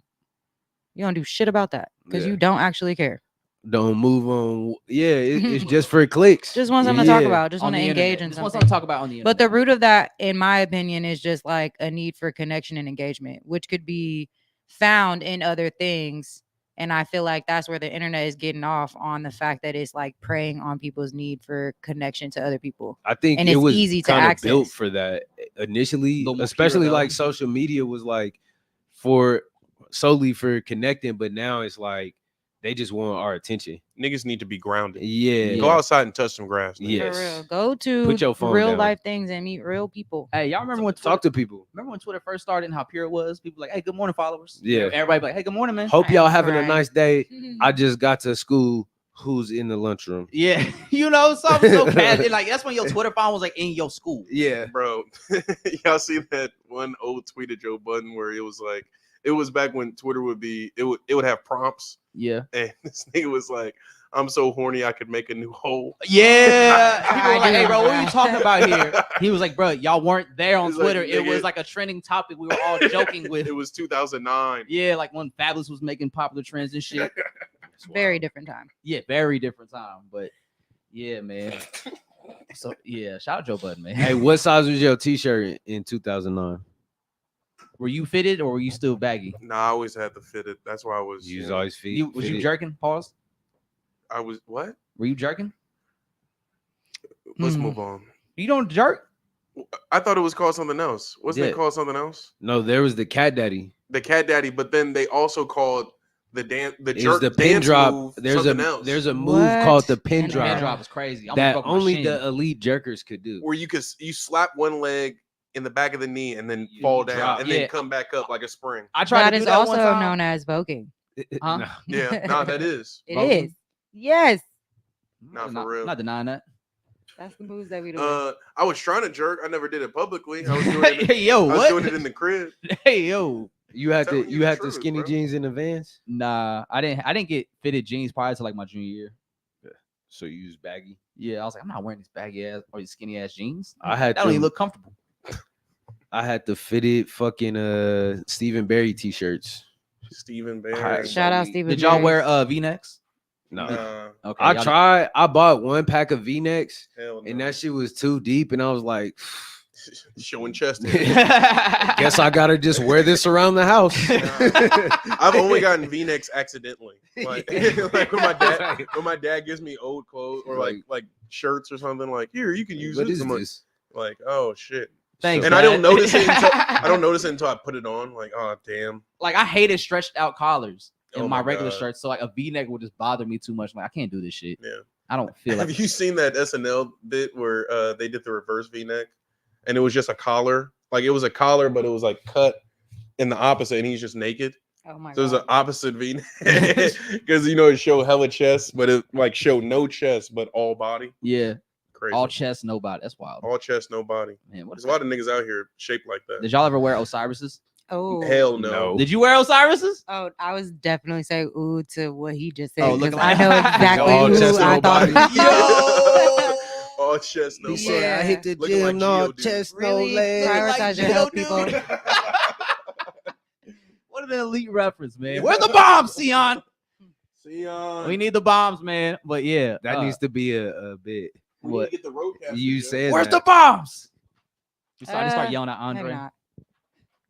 you don't do shit about that because Yeah. you don't actually care. Don't move on. Yeah, it's just for clicks. Just want something to talk Yeah. about. Just on want to the engage internet. in Just want something. something to talk about on the internet. But the root of that, in my opinion, is just like a need for connection and engagement, which could be found in other things And I feel like that's where the internet is getting off on the fact that it's like preying on people's need for connection to other people. I think And it it's was easy to kind of built access. for that initially, Little more especially pure, though. like social media was like for solely for connecting, but now it's like they just want our attention. Niggas need to be grounded. Yeah. Go outside and touch some grass. Nigga. Yes. For real. Go to Put your phone real down. life things and meet real people. Hey, y'all remember when Talk Twitter, to people. remember when Twitter first started and how pure it was? People like, hey, good morning, followers. Yeah. Everybody be like, hey, good morning, man. Hope I y'all am having a crying. nice day. I just got to school. Who's in the lunchroom? Yeah, you know, something so bad. And like that's when your Twitter phone was like in your school. Yeah. Bro, y'all see that one old tweet of Joe Budden where it was like, it was back when Twitter would be, it would have prompts, Yeah. and this nigga was like, I'm so horny I could make a new hole. Yeah. People were I like, do hey, bro, what are you remember talking that. about here? He was like, bro, y'all weren't there on He's like, Twitter. It nigga. was like a trending topic we were all joking with. It was 2009. Yeah, like when Fabulous was making popular trends and shit. Very different time. Yeah, very different time. But yeah, man. So yeah, shout out Joe Budden, man. Hey, what size was your t-shirt in 2009? Were you fitted or were you still baggy? Nah, I always had to fit it. That's why I was. You was you know, always feet. Was you jerking? Pause. I was what? Were you jerking? Let's Hmm. move on. You don't jerk? I thought it was called something else. Wasn't Yeah. it called something else? No, there was the cat daddy. The cat daddy, but then they also called the the It's jerk the pin dance drop. move There's something else. there's a move What? called the pin And drop Hand drop is crazy. I'm that broke my only shin. the elite jerkers could do. where you slap one leg in the back of the knee and then You fall down drop. and Yeah. then come back up like a spring. I tried That to do is that also one time. known as voguing. Huh? No. Yeah, nah, that is. It Voguing? is. Yes. Not for not, real. Not denying that. That's the moves that we do. I was trying to jerk. I never did it publicly. I was doing it. Hey, yo, I was what? doing it in the crib. Hey, yo. You had Telling to you you the had the truth, skinny bro. jeans in the Vans, Nah, I didn't get fitted jeans prior to like my junior year. so you use baggy. Yeah, I was like, I'm not wearing these baggy ass or these skinny ass jeans. I had That don't even to look comfortable. I had the fitted fucking Stephen Barry t-shirts. Stephen Alright. Barry. Shout out Stephen. Did y'all Barry. wear V-necks? No, Nah, Okay, I y'all- tried. I bought one pack of V-necks, hell no. and that shit was too deep, and I was like, Showing chest. guess I gotta just wear this around the house. I've only gotten V-necks accidentally. Like, like when my dad gives me old clothes or like shirts or something, like, here, you can use What this. is I'm like, this? like, oh shit. Thanks, And I don't Dad. notice it until I put it on. Like, oh damn. Like I hated stretched out collars in Oh my my regular God. shirts, so like a V-neck would just bother me too much. Like I can't do this shit. Yeah. I don't feel like Have you seen that SNL bit where they did the reverse V-neck and it was just a collar? Like it was a collar, but it was like cut in the opposite, and he's just naked. Oh my So it was god. an opposite V-neck because it showed hella chest, but it like showed no chest, but all body. yeah, Crazy. all chest, no body. That's wild. All chest, no body. Man, what There's a lot of niggas out here shaped like that. Did y'all ever wear Osiris's? Oh. Hell no. No. Did you wear Osiris's? Oh, I was definitely saying ooh to what he just said. Oh, 'cause looking I like- know exactly All who chest, I no thought. body. All chest, no He body. said, I hit the Looking like gym, no Geodude. chest, Really no legs. prioritize your health, people. What an elite reference, man. Where's the bombs, Sion? See, We need the bombs, man. But yeah, That needs to be a bit. we need what? to get the roadcaster. You Joe. said Where's that. the bombs? We start Uh, yelling at Maybe Andre. not.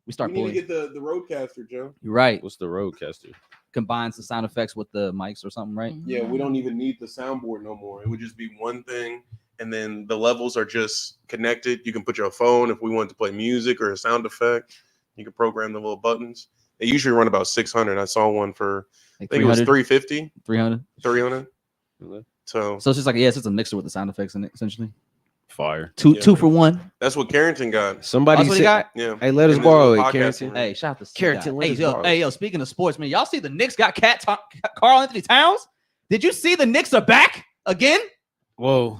We start We need to bullying. get the roadcaster, Joe. You're right. What's the roadcaster? Combines the sound effects with the mics or something, right? Yeah, we don't even need the soundboard no more. It would just be one thing, and then the levels are just connected. You can put your phone if we want to play music or a sound effect. You can program the little buttons. They usually run about 600. I saw one for Like I think it was 300, 350, 300. 300. Okay. So So it's just like, yeah, it's just a mixer with the sound effects in it, essentially. Fire. Two Yeah. for one. that's what Carrington got. Somebody That's what he said, got. Yeah. hey, let us In his borrow little it, podcasting Carrington. room. Hey, shout out to Carrington, Scott. let Hey, us yo, borrow hey, yo, speaking of sports, man, y'all see the Knicks got Carl Anthony Towns? Did you see the Knicks are back again? Whoa.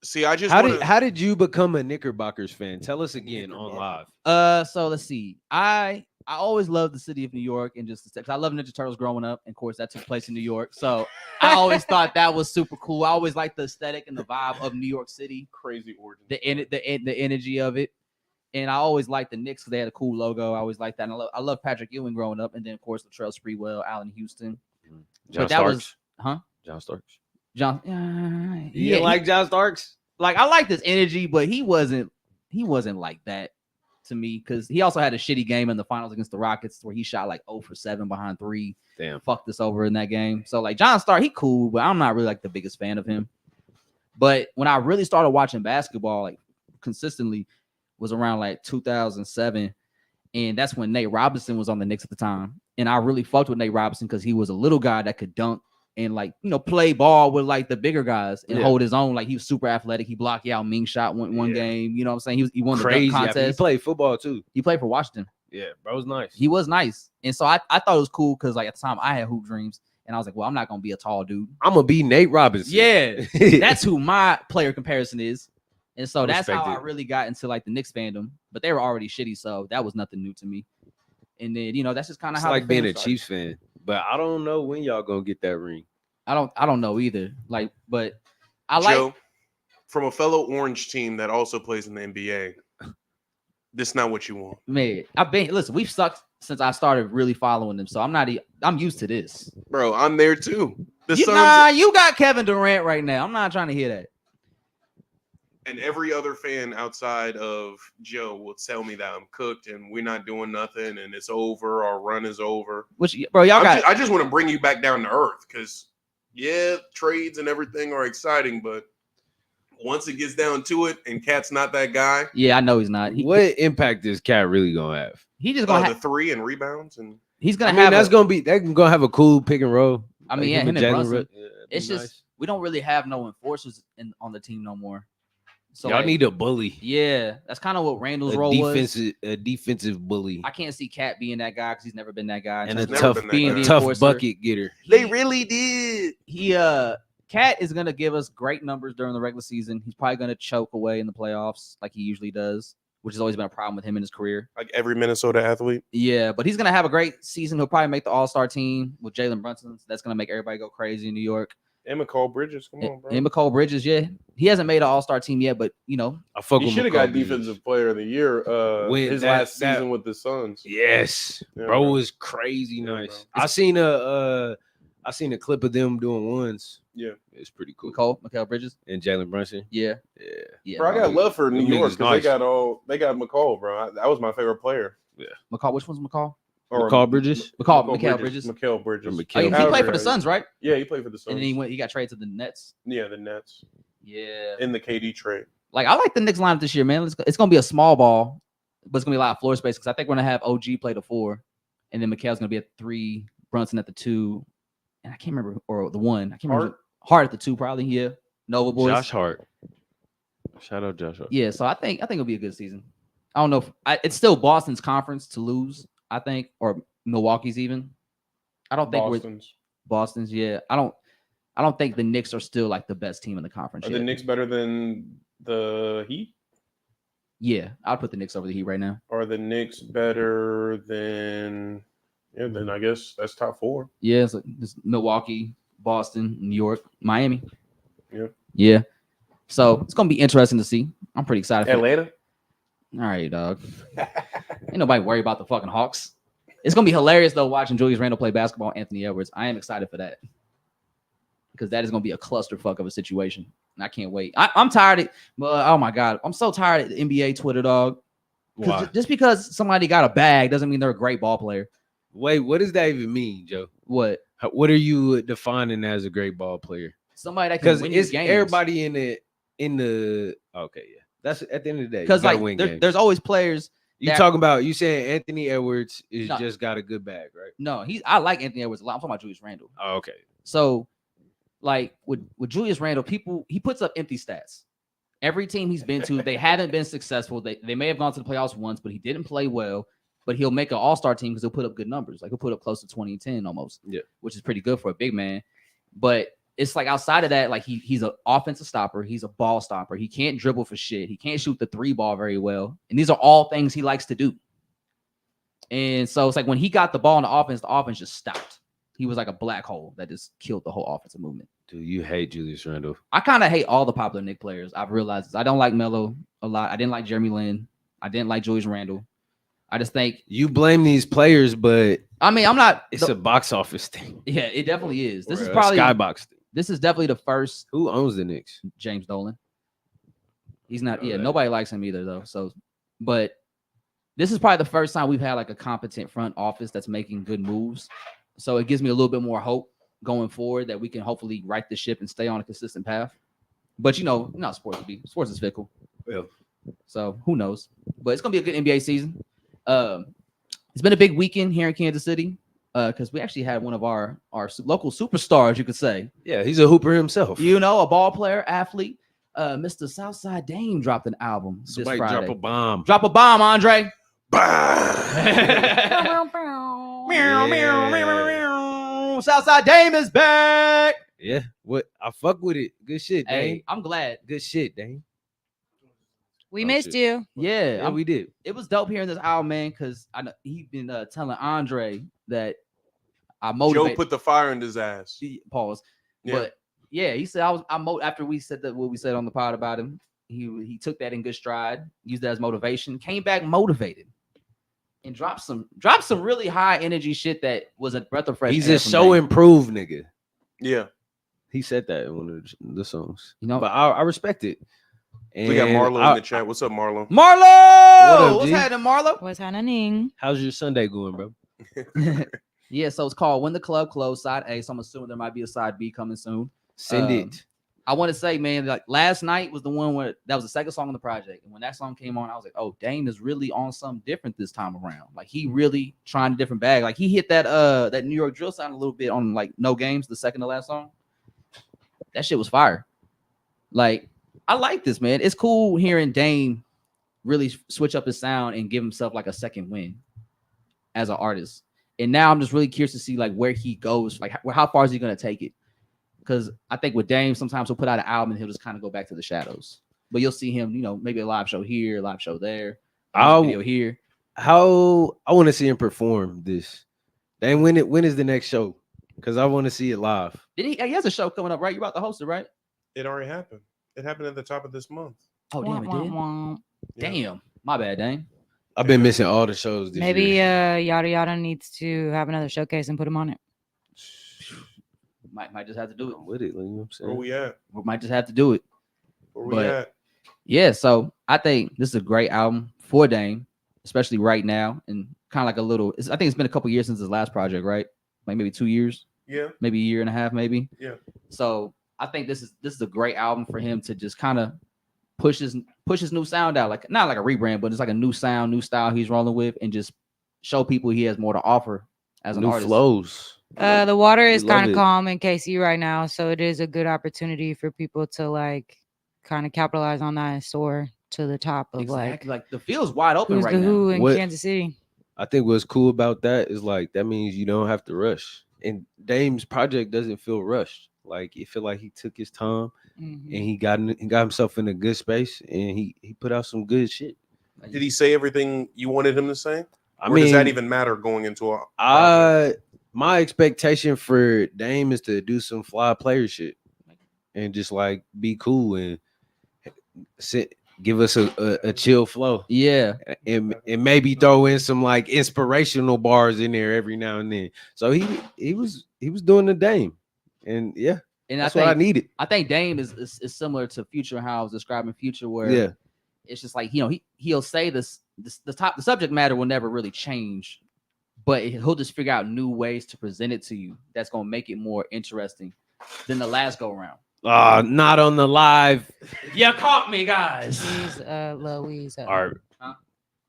See, I just How wanna, did how did you become a Knickerbockers fan? Tell us again on live. So let's see. I always loved the city of New York and just because I love Ninja Turtles growing up, and of course that took place in New York. So I always thought that was super cool. I always liked the aesthetic and the vibe of New York City, crazy origin. the energy of it. And I always liked the Knicks because they had a cool logo. I always liked that. And I love Patrick Ewing growing up, and then of course Latrell Sprewell, Allen Houston. John that was- Starks. Huh? John Starks. John. You didn't like John Starks? like I like this energy, but he wasn't like that to me because he also had a shitty game in the finals against the Rockets where he shot like 0 for 7 behind 3. Damn. Fucked us over in that game. So like John Starr, he cool, but I'm not really like the biggest fan of him. But when I really started watching basketball like consistently was around like 2007. And that's when Nate Robinson was on the Knicks at the time. And I really fucked with Nate Robinson because he was a little guy that could dunk and like, play ball with like the bigger guys and hold his own. Like he was super athletic. He blocked Yao Ming shot one game. You know what I'm saying? He won Crazy. the dunk contest. He played football too. He played for Washington. Yeah, bro was nice. He was nice. And so I thought it was cool because like at the time I had hoop dreams. And I was like, well, I'm not going to be a tall dude. I'm going to be Nate Robinson. Yeah. That's who my player comparison is. And so that's how I really got into like the Knicks fandom. But they were already shitty. So that was nothing new to me. And then, that's just kind of how it's like being a Chiefs fan. But I don't know when y'all going to get that ring. I don't know either. Like, but I Joe, like from a fellow Orange team that also plays in the NBA. This not what you want. Man, listen, we've sucked since I started really following them. So I'm used to this. Bro, I'm there too. You got Kevin Durant right now. I'm not trying to hear that. And every other fan outside of Joe will tell me that I'm cooked and we're not doing nothing and it's over. Our run is over. Which, bro, I just want to bring you back down to earth because, yeah, trades and everything are exciting, but once it gets down to it and Cat's not that guy. Yeah, I know he's not. What impact is Cat really going to have? He just going to have the 3 and rebounds. And he's going to have. They're going to have a cool pick and roll. I mean, him and Brunson. It's nice. just, we don't really have no enforcers on the team no more. So y'all need a bully. Yeah, that's kind of what Randall's role was. A defensive bully. I can't see Cat being that guy because he's never been that guy. And a tough bucket getter. They really did. Cat is gonna give us great numbers during the regular season. He's probably gonna choke away in the playoffs like he usually does, which has always been a problem with him in his career. Like every Minnesota athlete. Yeah, but he's gonna have a great season. He'll probably make the All-Star team with Jalen Brunson. So that's gonna make everybody go crazy in New York. And McCall Bridges, come on, bro. And McCall Bridges, yeah. He hasn't made an All-Star team yet, but he should have got Defensive Player of the Year his last season with the Suns. Yes, yeah, bro was crazy nice. Bro. I seen a clip of them doing ones. Yeah, it's pretty cool. McCall Bridges and Jalen Brunson. Yeah. Bro, I got love for New York because they got McCall, bro. That was my favorite player. Yeah, McCall. Which one's McCall? McCall Bridges. McCall Bridges. He played for the Suns, right? Yeah, he played for the Suns. And then he got traded to the Nets. Yeah, the Nets. Yeah. In the KD trade. Like, I like the Knicks lineup this year, man. It's going to be a small ball, but it's going to be a lot of floor space because I think we're going to have OG play the 4, and then McHale's going to be at 3, Brunson at the 2, and I can't remember, or the 1. I can't remember. Hart at the 2, probably. Yeah. Nova boys. Josh Hart. Shout out Josh Hart. Yeah, so I think it'll be a good season. I don't know it's still Boston's conference to lose, I think, or Milwaukee's even. I don't think Boston's. Yeah, I don't think the Knicks are still like the best team in the conference. Are the Knicks better than the Heat? Yeah, I'd put the Knicks over the Heat right now. Are the Knicks better than? Yeah, then I guess that's top 4. Yeah, it's Milwaukee, Boston, New York, Miami. Yeah. So it's gonna be interesting to see. I'm pretty excited. Atlanta. All right, dog. Ain't nobody worry about the fucking Hawks. It's gonna be hilarious though watching Julius Randle play basketball. Anthony Edwards. I am excited for that because that is gonna be a clusterfuck of a situation, and I can't wait. I'm tired. Oh my god, I'm so tired of the NBA Twitter, dog. Why? Just because somebody got a bag doesn't mean they're a great ball player. Wait, what does that even mean, Joe? What? What are you defining as a great ball player? Somebody that can win games. Everybody in the. Okay, yeah. That's at the end of the day. Because like there's always players. You saying Anthony Edwards just got a good bag, right? No, I like Anthony Edwards a lot. I'm talking about Julius Randle. Oh, okay. So, like with Julius Randle, he puts up empty stats. Every team he's been to, they haven't been successful. They may have gone to the playoffs once, but he didn't play well. But he'll make an all-star team because he'll put up good numbers. Like he'll put up close to 20 and 10 almost. Yeah, which is pretty good for a big man. But it's like outside of that, like he's an offensive stopper. He's a ball stopper. He can't dribble for shit. He can't shoot the 3 ball very well. And these are all things he likes to do. And so it's like when he got the ball in the offense just stopped. He was like a black hole that just killed the whole offensive movement. Dude, you hate Julius Randle. I kind of hate all the popular Knicks players. I've realized this. I don't like Melo a lot. I didn't like Jeremy Lin. I didn't like Julius Randle. I just think you blame these players, but I mean, I'm not. It's a box office thing. Yeah, it definitely is. This is probably skybox thing. This is definitely the first. Who owns the Knicks? James Dolan. He's not. Yeah, nobody likes him either, though. So, but this is probably the first time we've had like a competent front office that's making good moves. So it gives me a little bit more hope going forward that we can hopefully right the ship and stay on a consistent path. But you know how sports will be. Sports is fickle. Yeah. So who knows? But it's gonna be a good NBA season. It's been a big weekend here in Kansas City because we actually had one of our local superstars, you could say. Yeah, he's a hooper himself. You know, a ball player, athlete. Mr. Southside Dame dropped an album Somebody this Friday. drop a bomb. Drop a bomb, Andre. Southside Dame is back. Yeah, what I fuck with it. Good shit, Dame. Hey, I'm glad. Good shit, Dame. We Oh, missed shit. you. Yeah, We did. it was dope hearing this album, man, because I know he been telling Andre that I Joe motivated. put the fire in his ass. Pause. Yeah. But yeah, he said after we said that what we said on the pod about him, he took that in good stride, used that as motivation, came back motivated, and dropped some really high energy shit that was a breath of fresh He's air. a from so Dame. improved nigga. Yeah. He said that in one of the songs. You know, But I respect it. We got And Marlo in the chat. What's up, Marlo? Marlo, up, what's G? happening, Marlo? What's happening? How's your Sunday going, bro? Yeah, so it's called When the Club Closed, side A. So I'm assuming there might be a side B coming soon. Send it. I want to say, man, like last night was the one where that was the second song on the project. And when that song came on, I was like, oh, Dame is really on something different this time around. Like he really trying a different bag. Like he hit that New York drill sound a little bit on like No Games, the second to last song. That shit was fire. Like, I like this, man. It's cool hearing Dame really switch up his sound and give himself like a second win as an artist. And now I'm just really curious to see like where he goes, like how far is he gonna take it? Because I think with Dame, sometimes he'll put out an album and he'll just kind of go back to the shadows. But you'll see him, you know, maybe a live show here, a live show there, a video here. How I want to see him perform this. Dang, when is the next show? Because I want to see it live. He has a show coming up, right? You're about to host it, right? It already happened. It happened at the top of this month. Oh, damn, it did. Yeah. Damn, my bad, Dame. I've been missing all the shows this Maybe year. Yadda Yadda needs to have another showcase and put him on it. Might just have to do it. I'm with it. Like, you know what I'm saying? Where we at? We might just have to do it. Where we But- at? Yeah, so I think this is a great album for Dame, especially right now, and kind of like a little. I think it's been a couple years since his last project, right? Like maybe 2 years, Yeah. maybe a year and a half, maybe. Yeah. So I think this is a great album for him to just kind of push his new sound out, like not like a rebrand, but it's like a new sound, new style he's rolling with, and just show people he has more to offer as an New artist. flows. The water is love kind of it. calm in KC right now, so it is a good opportunity for people to like kind of capitalize on that and soar to the top of Exactly. Like the field's wide open who's right the now. who in What- Kansas City. I think what's cool about that is like that means you don't have to rush. And Dame's project doesn't feel rushed. Like it feel like he took his time Mhm. and he got himself in a good space and he put out some good shit. Did he say everything you wanted him to say? I Or mean, does that even matter going into a project? my expectation for Dame is to do some fly player shit and just like be cool and give us a chill flow. Yeah. And maybe throw in some like inspirational bars in there every now and then. So he was doing the Dame, and yeah, And that's I think what I needed. I think Dame is similar to Future, how I was describing Future, where Yeah, it's just like, you know, he'll say the subject matter will never really change, but he'll just figure out new ways to present it to you that's gonna make it more interesting than the last go around. not on the live. You caught me, guys. Jeez, Louisa. All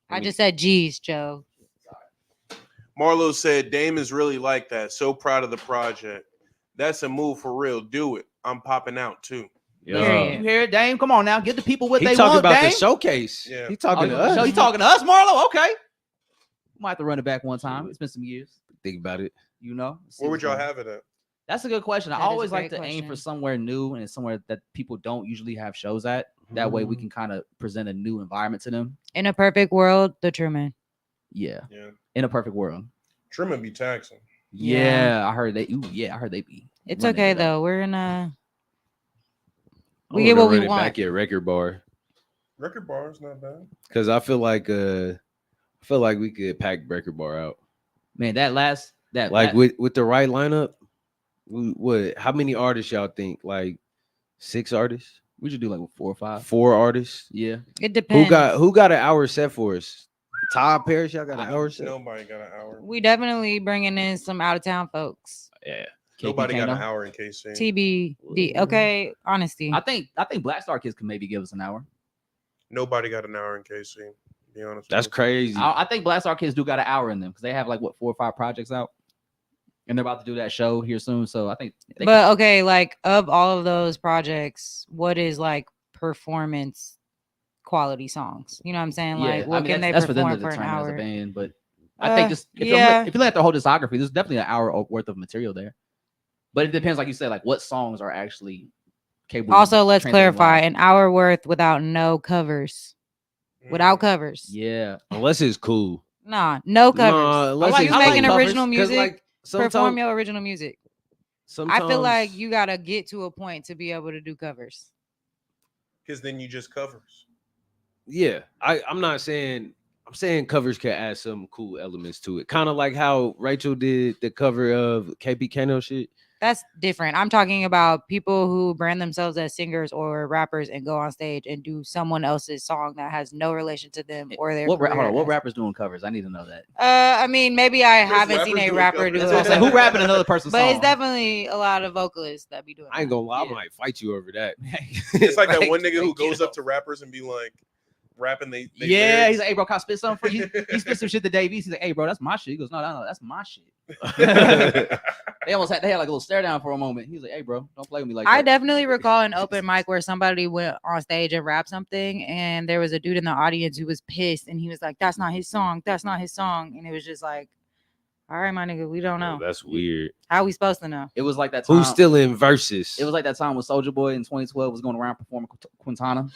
I just said geez, Joe. Marlo said Dame is really like that. So proud of the project. That's a move for real. Do it. I'm popping out too. Period. You hear it, Dame? Come on now, give the people what He they talking want, about Dame. the showcase. Yeah. He talking to us. So he talking to us, Marlo? Okay. Might have to run it back one time. It's been some years, Think about it. you know. See Where would what's y'all going on. have it at? That's a good question. I That is a always like to great aim for question. somewhere new and somewhere that people don't usually have shows at. That way we can kind of present a new environment to them. In a perfect world, the Truman. Yeah. Yeah. In a perfect world. Trim and be taxing. Yeah. I heard they. Ooh, yeah. I heard they be. It's running okay it up. though. We're in a. I We get wanna what we run it want. back at Record Bar Record bar is not bad. because I feel like we could pack Record Bar out. Man, that Like with the right lineup. What? How many artists y'all think? Like 6 artists, we should do like 4 or 5. 4 artists. Yeah. It depends. Who got an hour set for us? Todd Parrish, y'all got an hour set. Nobody got an hour. We definitely bringing in some out of town folks. Yeah. Nobody got an Kano. hour in KC. TBD. Okay, honesty. I think Black Star Kids could maybe give us an hour. Nobody got an hour in KC. To be honest. That's with crazy. I think Black Star Kids do got an hour in them because they have like what 4 or 5 projects out, and they're about to do that show here soon. So I think. But okay, like of all of those projects, what is like performance quality songs? You know what I'm saying? Like, what can they that's for them perform to for an determine as a hour? band. But I think just if yeah. you look at their whole discography, there's definitely an hour worth of material there. But it depends, like you said, like what songs are actually capable. Also, let's translating clarify: live. an hour worth without no covers. you. Without covers. Yeah, Unless it's cool. Nah, no covers. Nah, unless like- you I making like original covers, 'Cause, music, like, perform sometimes, your original music. sometimes I feel like you gotta get to a point to be able to do covers. Because then you just covers. Yeah, I'm not saying. I'm saying covers can add some cool elements to it. Kind of like how Rachel did the cover of KP Kano shit. That's different. I'm talking about people who brand themselves as singers or rappers and go on stage and do someone else's song that has no relation to them or their what career. rappers doing covers? I need to know that. I mean, maybe I There's haven't seen rappers a doing rapper do covers. That's what I'm saying. Who rapping another person's But song? it's definitely a lot of vocalists that be doing I ain't that. gonna lie, Yeah. I might fight you over that. It's like that one nigga who like, goes you up to rappers and be like, rapping they Yeah, lyrics. he's like, hey, bro, can I spit something for you? He spit some shit to Dave East. He's like, hey, bro, that's my shit. He goes, no, that's my shit. They had like a little stare down for a moment. He was like, hey, bro, don't play with me like I that. definitely recall an open mic where somebody went on stage and rapped something, and there was a dude in the audience who was pissed, and he was like, "That's not his song. That's not his song." And it was just like, "All right, my nigga, we don't know. That's weird. How we supposed to know?" It was like that time. Who's still in verses? It was like that time when Soulja Boy in 2012 was going around performing Quintana.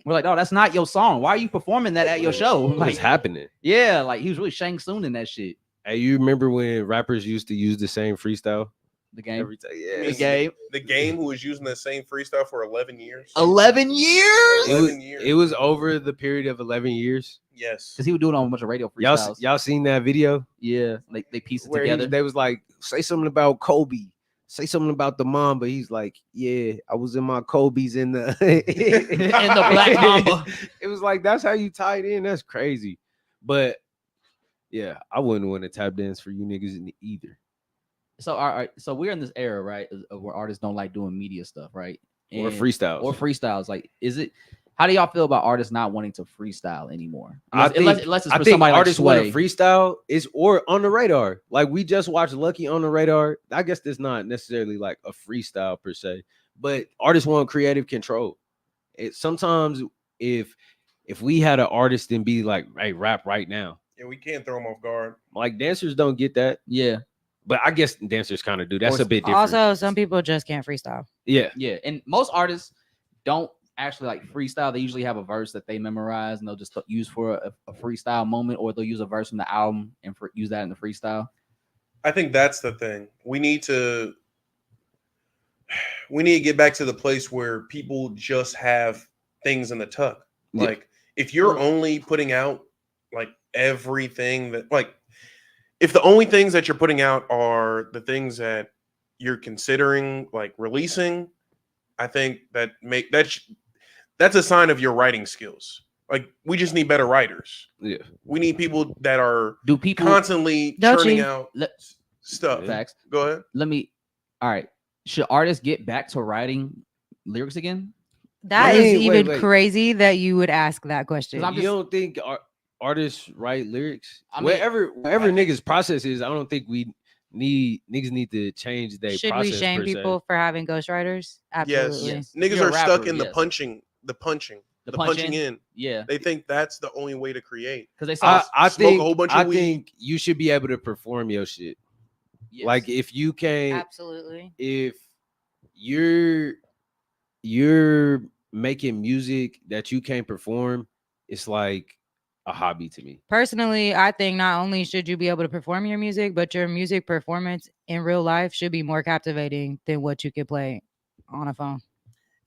We're like, oh, that's not your song. Why are you performing that at your show? What's Like, happening? yeah, like he was really Shang Tsung in that shit. Hey, you remember when rappers used to use the same freestyle The game. every time? I Yeah, mean, The game. The game who was using the same freestyle for 11 years. 11 years? it was, 11 years. it was over the period of 11 years. Yes. Because he would do it on a bunch of radio Y'all, freestyles. y'all seen that video Yeah, they pieced it where together. they was like, say something about Kobe, say something about the mom, but he's like, yeah, I was in my Kobe's in the In the Black Mamba. It was like that's how you tie it in. That's crazy, but yeah, I wouldn't want to tap dance for you niggas either. So, all right, so we're in this era, right, of where artists don't like doing media stuff, right? Or And- freestyles. Or freestyles. Like, is it? How do y'all feel about artists not wanting to freestyle anymore? I think, Unless it's I for think somebody like artists want Sway. to freestyle is or on the radar. Like we just watched Lucky on the radar. I guess that's not necessarily like a freestyle per se, but artists want creative control. It sometimes if we had an artist and be like, hey, rap right now. Yeah, we can't throw them off guard. Like dancers don't get that, Yeah, but I guess dancers kind of do. That's Or a bit different. Also, some people just can't freestyle. Yeah. yeah. And most artists don't actually like freestyle. They usually have a verse that they memorize and they'll just use for a freestyle moment, or they'll use a verse from the album and use that in the freestyle. I think that's the thing. We need to get back to the place where people just have things in the tuck. Yeah. Like if you're only putting out like everything that like if the only things that you're putting out are the things that you're considering like releasing, I think that that's a sign of your writing skills. Like we just need better writers. Yeah. We need people that are Do people constantly Don't churning you? out Let- stuff. facts? Go ahead. All right. Should artists get back to writing lyrics again? That Wait, is even wait. crazy that you would ask that question. 'Cause I'm You just- don't think artists write lyrics? I mean, wherever niggas process is, I don't think niggas need to change their Should process. we shame per se. people for having ghostwriters? Absolutely. Yes. Yes. Niggas You're a are stuck rapper, in the yes. punching, the punching in. Yeah, They think that's the only way to create. because they saw. I Smoke a think whole bunch of I weed. think you should be able to perform your shit. yes. Like if you can't, Absolutely. if you're making music that you can't perform, it's like a hobby to me. Personally, I think not only should you be able to perform your music, but your music performance in real life should be more captivating than what you could play on a phone.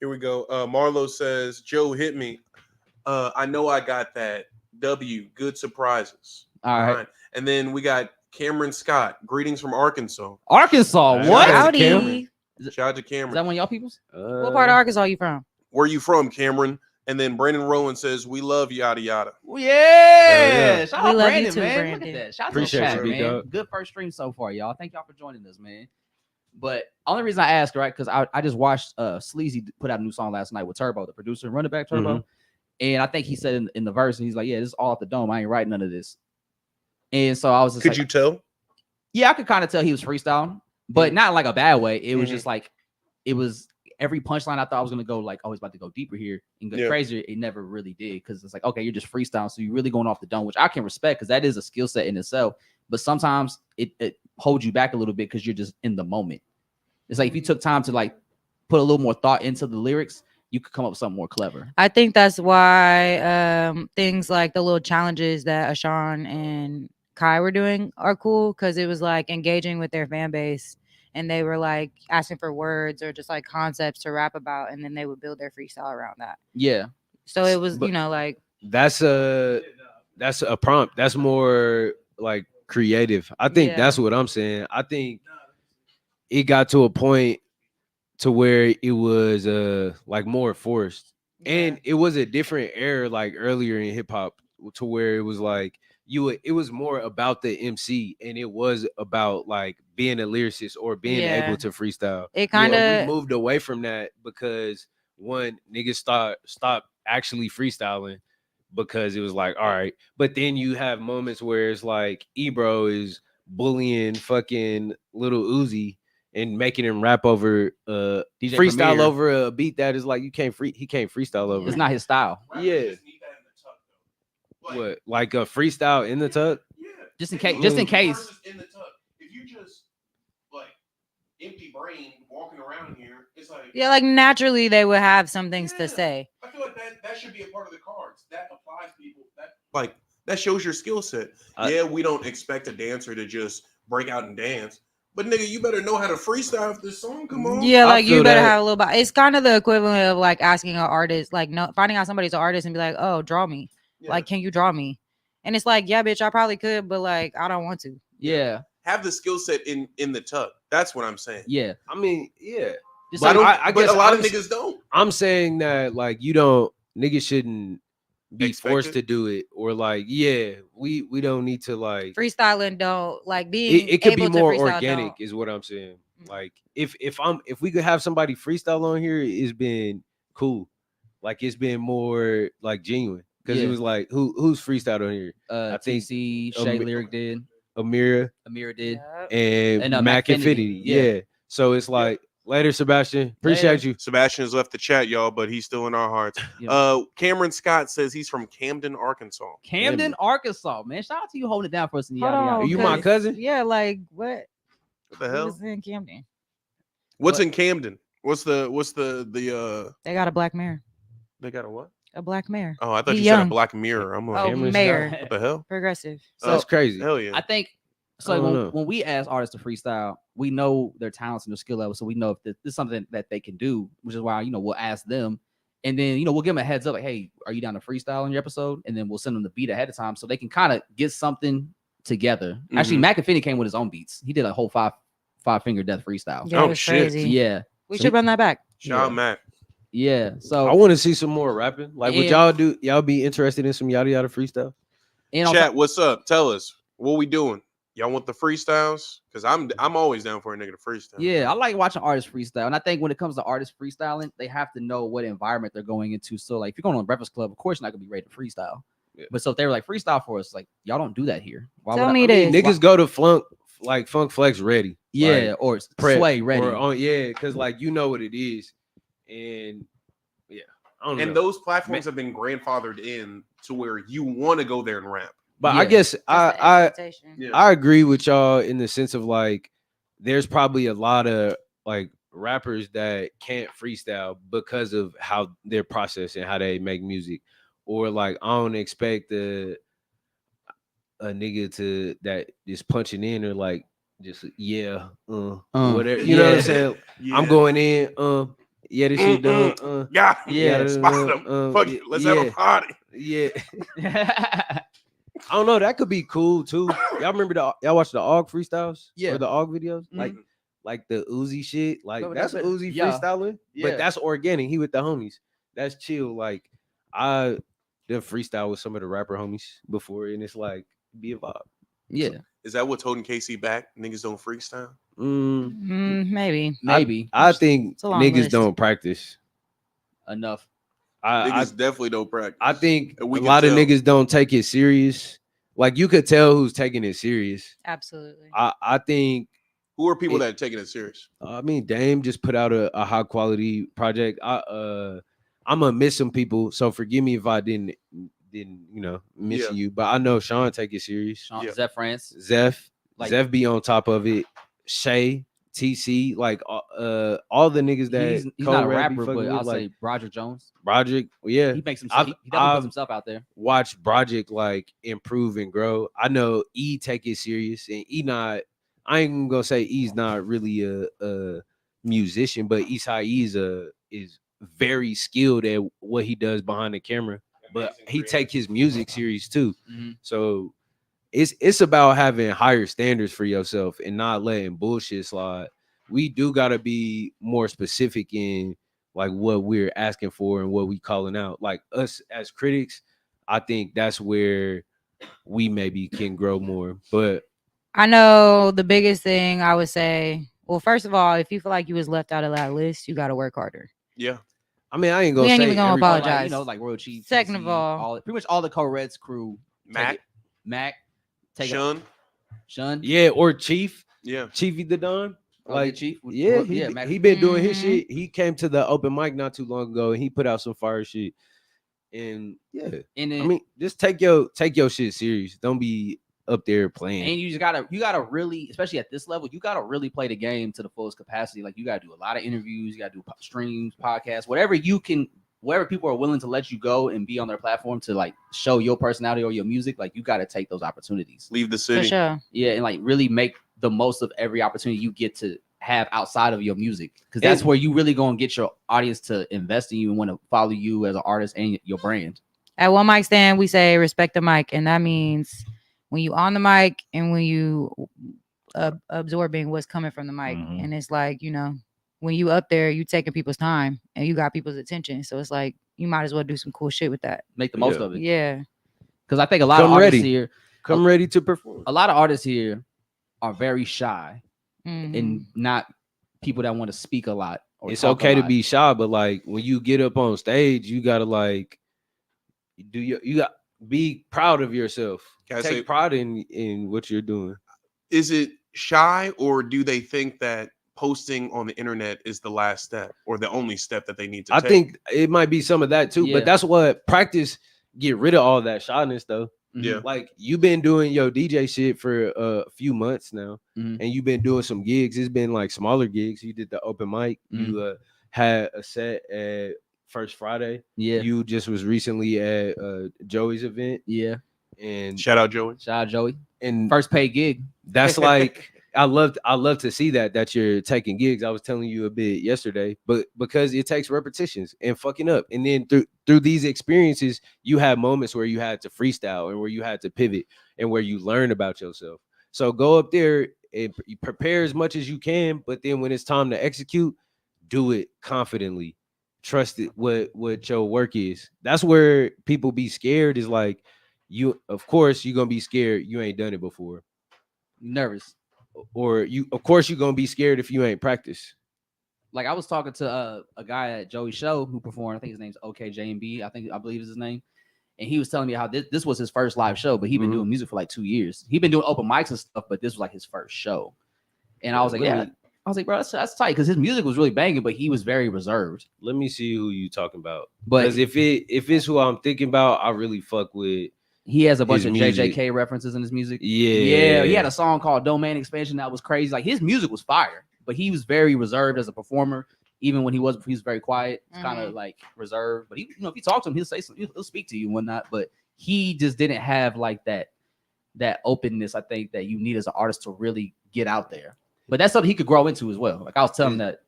Here we go. Marlo says, Joe hit me. I know I got that. W, good surprises. All right. And then we got Cameron Scott. Greetings from Arkansas. Arkansas. Hey, What? how's Howdy. Cameron? Shout out to Is Cameron. that one of y'all people's? What part of Arkansas are you from? Where you from, Cameron? And then Brandon Rowan says, "We love Yadda Yadda." Well, yeah. yeah. Shout We out love you Brandon, too, man. Look Brandon. at that. Shout out Appreciate to the you, chat, big man. dog. Good first stream so far, y'all. Thank y'all for joining us, man. But only reason I asked, right, because I just watched Sleazy put out a new song last night with Turbo, the producer, Run It Back Turbo. And I think he said in the verse, he's like, yeah, this is all off the dome. I ain't writing none of this. And so I was just Could like, you tell? yeah, I could kind of tell he was freestyling, but not like a bad way. It was just like, it was every punchline I thought I was gonna go like, oh, he's about to go deeper here and go crazier. It never really did, because it's like, okay, you're just freestyling, so you're really going off the dome, which I can respect because that is a skill set in itself. But sometimes it holds you back a little bit because you're just in the moment. It's like if you took time to like put a little more thought into the lyrics, you could come up with something more clever. I think that's why things like the little challenges that Ashawn and Kai were doing are cool, because it was like engaging with their fan base, and they were like asking for words or just like concepts to rap about, and then they would build their freestyle around that. Yeah. So it was, But you know, like that's a prompt. That's more like creative. I think that's what I'm saying. I think it got to a point to where it was like more forced, and it was a different era like earlier in hip hop, to where it was like it was more about the MC, and it was about like being a lyricist or being able to freestyle. it kind We of moved away from that because one, niggas stopped actually freestyling, because it was like, all right. But then you have moments where it's like Ebro is bullying fucking Little Uzi and making him rap over DJ freestyle Premier. over a beat that is like he can't freestyle over. It's not his style. Yeah. What, like a freestyle in the tuck? Yeah. Just in case. Just in case. In the tuck. If you just like empty brain walking around here, it's like like naturally they would have some things to say. I feel like that should be a part of the cards. That applies to people. That like that shows your skill set. Yeah, we don't expect a dancer to just break out and dance. But nigga, you better know how to freestyle if this song come on. Yeah, like you better that. have a little bit. It's kind of the equivalent of like asking an artist, like finding out somebody's an artist and be like, oh, draw me. Yeah. Like, can you draw me? And it's like, yeah, bitch, I probably could, but like, I don't want to. Yeah. Have the skill set in the tuck. That's what I'm saying. Yeah. I mean, yeah. Just But like, I But guess a lot I'm of niggas don't. I'm saying that like niggas shouldn't be forced to do it, or like, yeah, we don't need to like Freestyling don't like being. it could be able to more freestyle organic don't. is what I'm saying. Mhm. Like if we could have somebody freestyle on here, it's been cool. Like it's been more like genuine, because it Yeah. was like who's freestyled on here? I think TC, Shay Lyric did, Amira Amir did, and And, Mac Macfinity. Infinity. Yeah. So it's like later, Sebastian. Appreciate you. Sebastian has left the chat, y'all, but he's still in our hearts. Yeah. Cameron Scott says he's from Camden, Arkansas. Camden, Arkansas, man. Shout out to you holding it down for us in the Hold yada on, yada. Are you my 'cause- cousin? Yeah, like what? What the Who hell? was in Camden? What's What? in Camden? What's the They got a black mayor. they got a what? A black mayor. Oh, I thought He you said a young. black mirror. I'm like, Oh, Cameron mayor. Scott. what the hell? Progressive. That's crazy. Hell yeah. I think I so. don't know. When we ask artists to freestyle, we know their talents and their skill level, so we know if this is something that they can do, which is why we'll ask them, and then we'll give them a heads up, like, hey, are you down to freestyle on your episode? And then we'll send them the beat ahead of time so they can kind of get something together. Actually, Mac Infinity came with his own beats. He did a whole five finger death freestyle. Yeah, Oh, it was shit. crazy. Yeah, We So should run that back. Shout out Mac. yeah. So I want to see some more rapping. Like, would And- y'all be interested in some yada yada freestyle? and on Chat, top- what's up? Tell us what we doing. Y'all want the freestyles? Because I'm always down for a nigga to freestyle. Yeah, I like watching artists freestyle, and I think when it comes to artists freestyling, they have to know what environment they're going into. So, like, if you're going on a Breakfast Club, of course, you're not gonna be ready to freestyle. Yeah. But so if they were like freestyle for us, like y'all don't do that here. Why Tell would me I, this. Niggas go to Funk Flex ready. Yeah, Like, or prep, Sway ready. Or on, yeah, because like what it is, and yeah, I don't know. And those platforms have been grandfathered in to where you want to go there and rap. But I Yeah. guess Just the I expectation. I agree with y'all in the sense of like, there's probably a lot of like rappers that can't freestyle because of how their process and how they make music, or like I don't expect a nigga to that is punching in or like just whatever, you know what I'm saying? Yeah. I'm going in, yeah, this shit done, Yeah, Yeah, spot them. Fuck it, let's have a party. yeah. I don't know. That could be cool too. Y'all remember y'all watch the AUG freestyles? Yeah. Or the AUG videos? Mhm. Like the Uzi shit. Like No, that's that's Uzi yeah. freestyling. Yeah. But that's organic. He with the homies. That's chill. Like I done freestyle with some of the rapper homies before, and it's like be a vibe. Yeah, Is that what's holding Casey back? Niggas don't freestyle. Maybe. maybe I think It's a long niggas list. don't practice. enough. I Niggas definitely don't practice. I think And a we can lot of tell. niggas don't take it serious. Like you could tell who's taking it serious. Absolutely. I think Who are people it- that are taking it serious? I mean Dame just put out a high quality project. I'm gonna miss some people, so forgive me if I didn't miss Yeah. you. But I know Sean take it serious. Sean, Yeah. Zeph France, Zeph, like Zeph be on top of it. Shay, TC, like all the niggas that he's not a co-rap be rapper, fucking but with, I'll like say Broderick Jones. Broderick. Yeah, He makes himself. He definitely puts himself out there. watch Broderick like improve and grow. I know E take it serious, and E not. I ain't gonna say E's not really a musician, but Eastside is very skilled at what he does behind the camera. But he take his music serious too. Mhm. So it's about having higher standards for yourself and not letting bullshit slide. We do gotta be more specific in like what we're asking for and what we calling out. Like us as critics, I think that's where we maybe can grow more. But I know the biggest thing I would say. Well, first of all, if you feel like you was left out of that list, you got to work harder. Yeah. I mean, I ain't We gonna ain't say even gonna everybody- apologize. Like, like Royal Chief. Second of TC, all- pretty much all the co-Reds crew. Mac, Mac, take Shun. Shun. Yeah, or Chief, Yeah. Chiefy the Don. Oh, Like Chief. yeah, Well, he Mac. he been doing his Mhm. shit. He came to the open mic not too long ago and he put out some fire shit. And yeah, And then, I mean, just take your shit serious. Don't be up there playing. and you gotta really, especially at this level, you gotta really play the game to the fullest capacity. Like you gotta do a lot of interviews, you gotta do streams, podcasts, whatever you can, wherever people are willing to let you go and be on their platform to like show your personality or your music. Like you gotta take those opportunities. Leave the For city. sure. Yeah, and like really make the most of every opportunity you get to have outside of your music, because that's And- where you really gonna get your audience to invest in you and want to follow you as an artist and your brand. At One Mic Stand, we say respect the mic, and that means when you on the mic and when you absorbing what's coming from the mic, Mhm. and it's like when you up there, you taking people's time and you got people's attention, so it's like you might as well do some cool shit with that. Make the most Yeah. of it, Yeah, because I think a lot Come of artists ready. here, Come ready to perform. a lot of artists here are very shy Mhm. and not people that want to speak a lot. Or It's talk a okay to lot. be shy, but like when you get up on stage, you gotta like you got be proud of yourself. Can I Take say- pride in what you're doing. Is it shy, or do they think that posting on the internet is the last step or the only step that they need to I take? think it might be some of that too, Yeah. but that's what practice get rid of all that shyness though. Mhm. Yeah. Like you've been doing your DJ shit for a few months now, Mhm. and you've been doing some gigs. It's been like smaller gigs. You did the open mic. You had a set at First Friday. Yeah, You just was recently at Joey's event, yeah. Shout and out Joey. Shout out Joey, and first paid gig. that's like I love to see that you're taking gigs. I was telling you a bit yesterday, but because it takes repetitions and fucking up, and then through these experiences, you have moments where you had to freestyle and where you had to pivot and where you learn about yourself. So go up there and prepare as much as you can, but then when it's time to execute, do it confidently. Trust it. What your work is. That's where people be scared. Is like you. Of course, you're gonna be scared. You ain't done it before. Nervous. Or you of course you're gonna be scared if you ain't practiced. Like I was talking to a guy at Joey's show who performed. I think his name's OKJB. I believe is his name. And he was telling me how this was his first live show, but he'd been Mhm. doing music for like 2 years. He'd been doing open mics and stuff, but this was like his first show. And I was like, Let yeah. I was like, bro, that's tight, because his music was really banging, but he was very reserved. Let me see who you talking about. But Because if it's who I'm thinking about, I really fuck with. he has a bunch his of music. JJK references in his music. Yeah, He had a song called Domain Expansion that was crazy. Like his music was fire, but he was very reserved as a performer. Even when he was very quiet, kind of like reserved. But he, if you talk to him, he'll say something, he'll speak to you and whatnot. But he just didn't have like that openness, I think, that you need as an artist to really get out there. But that's something he could grow into as well. Like I was telling him that.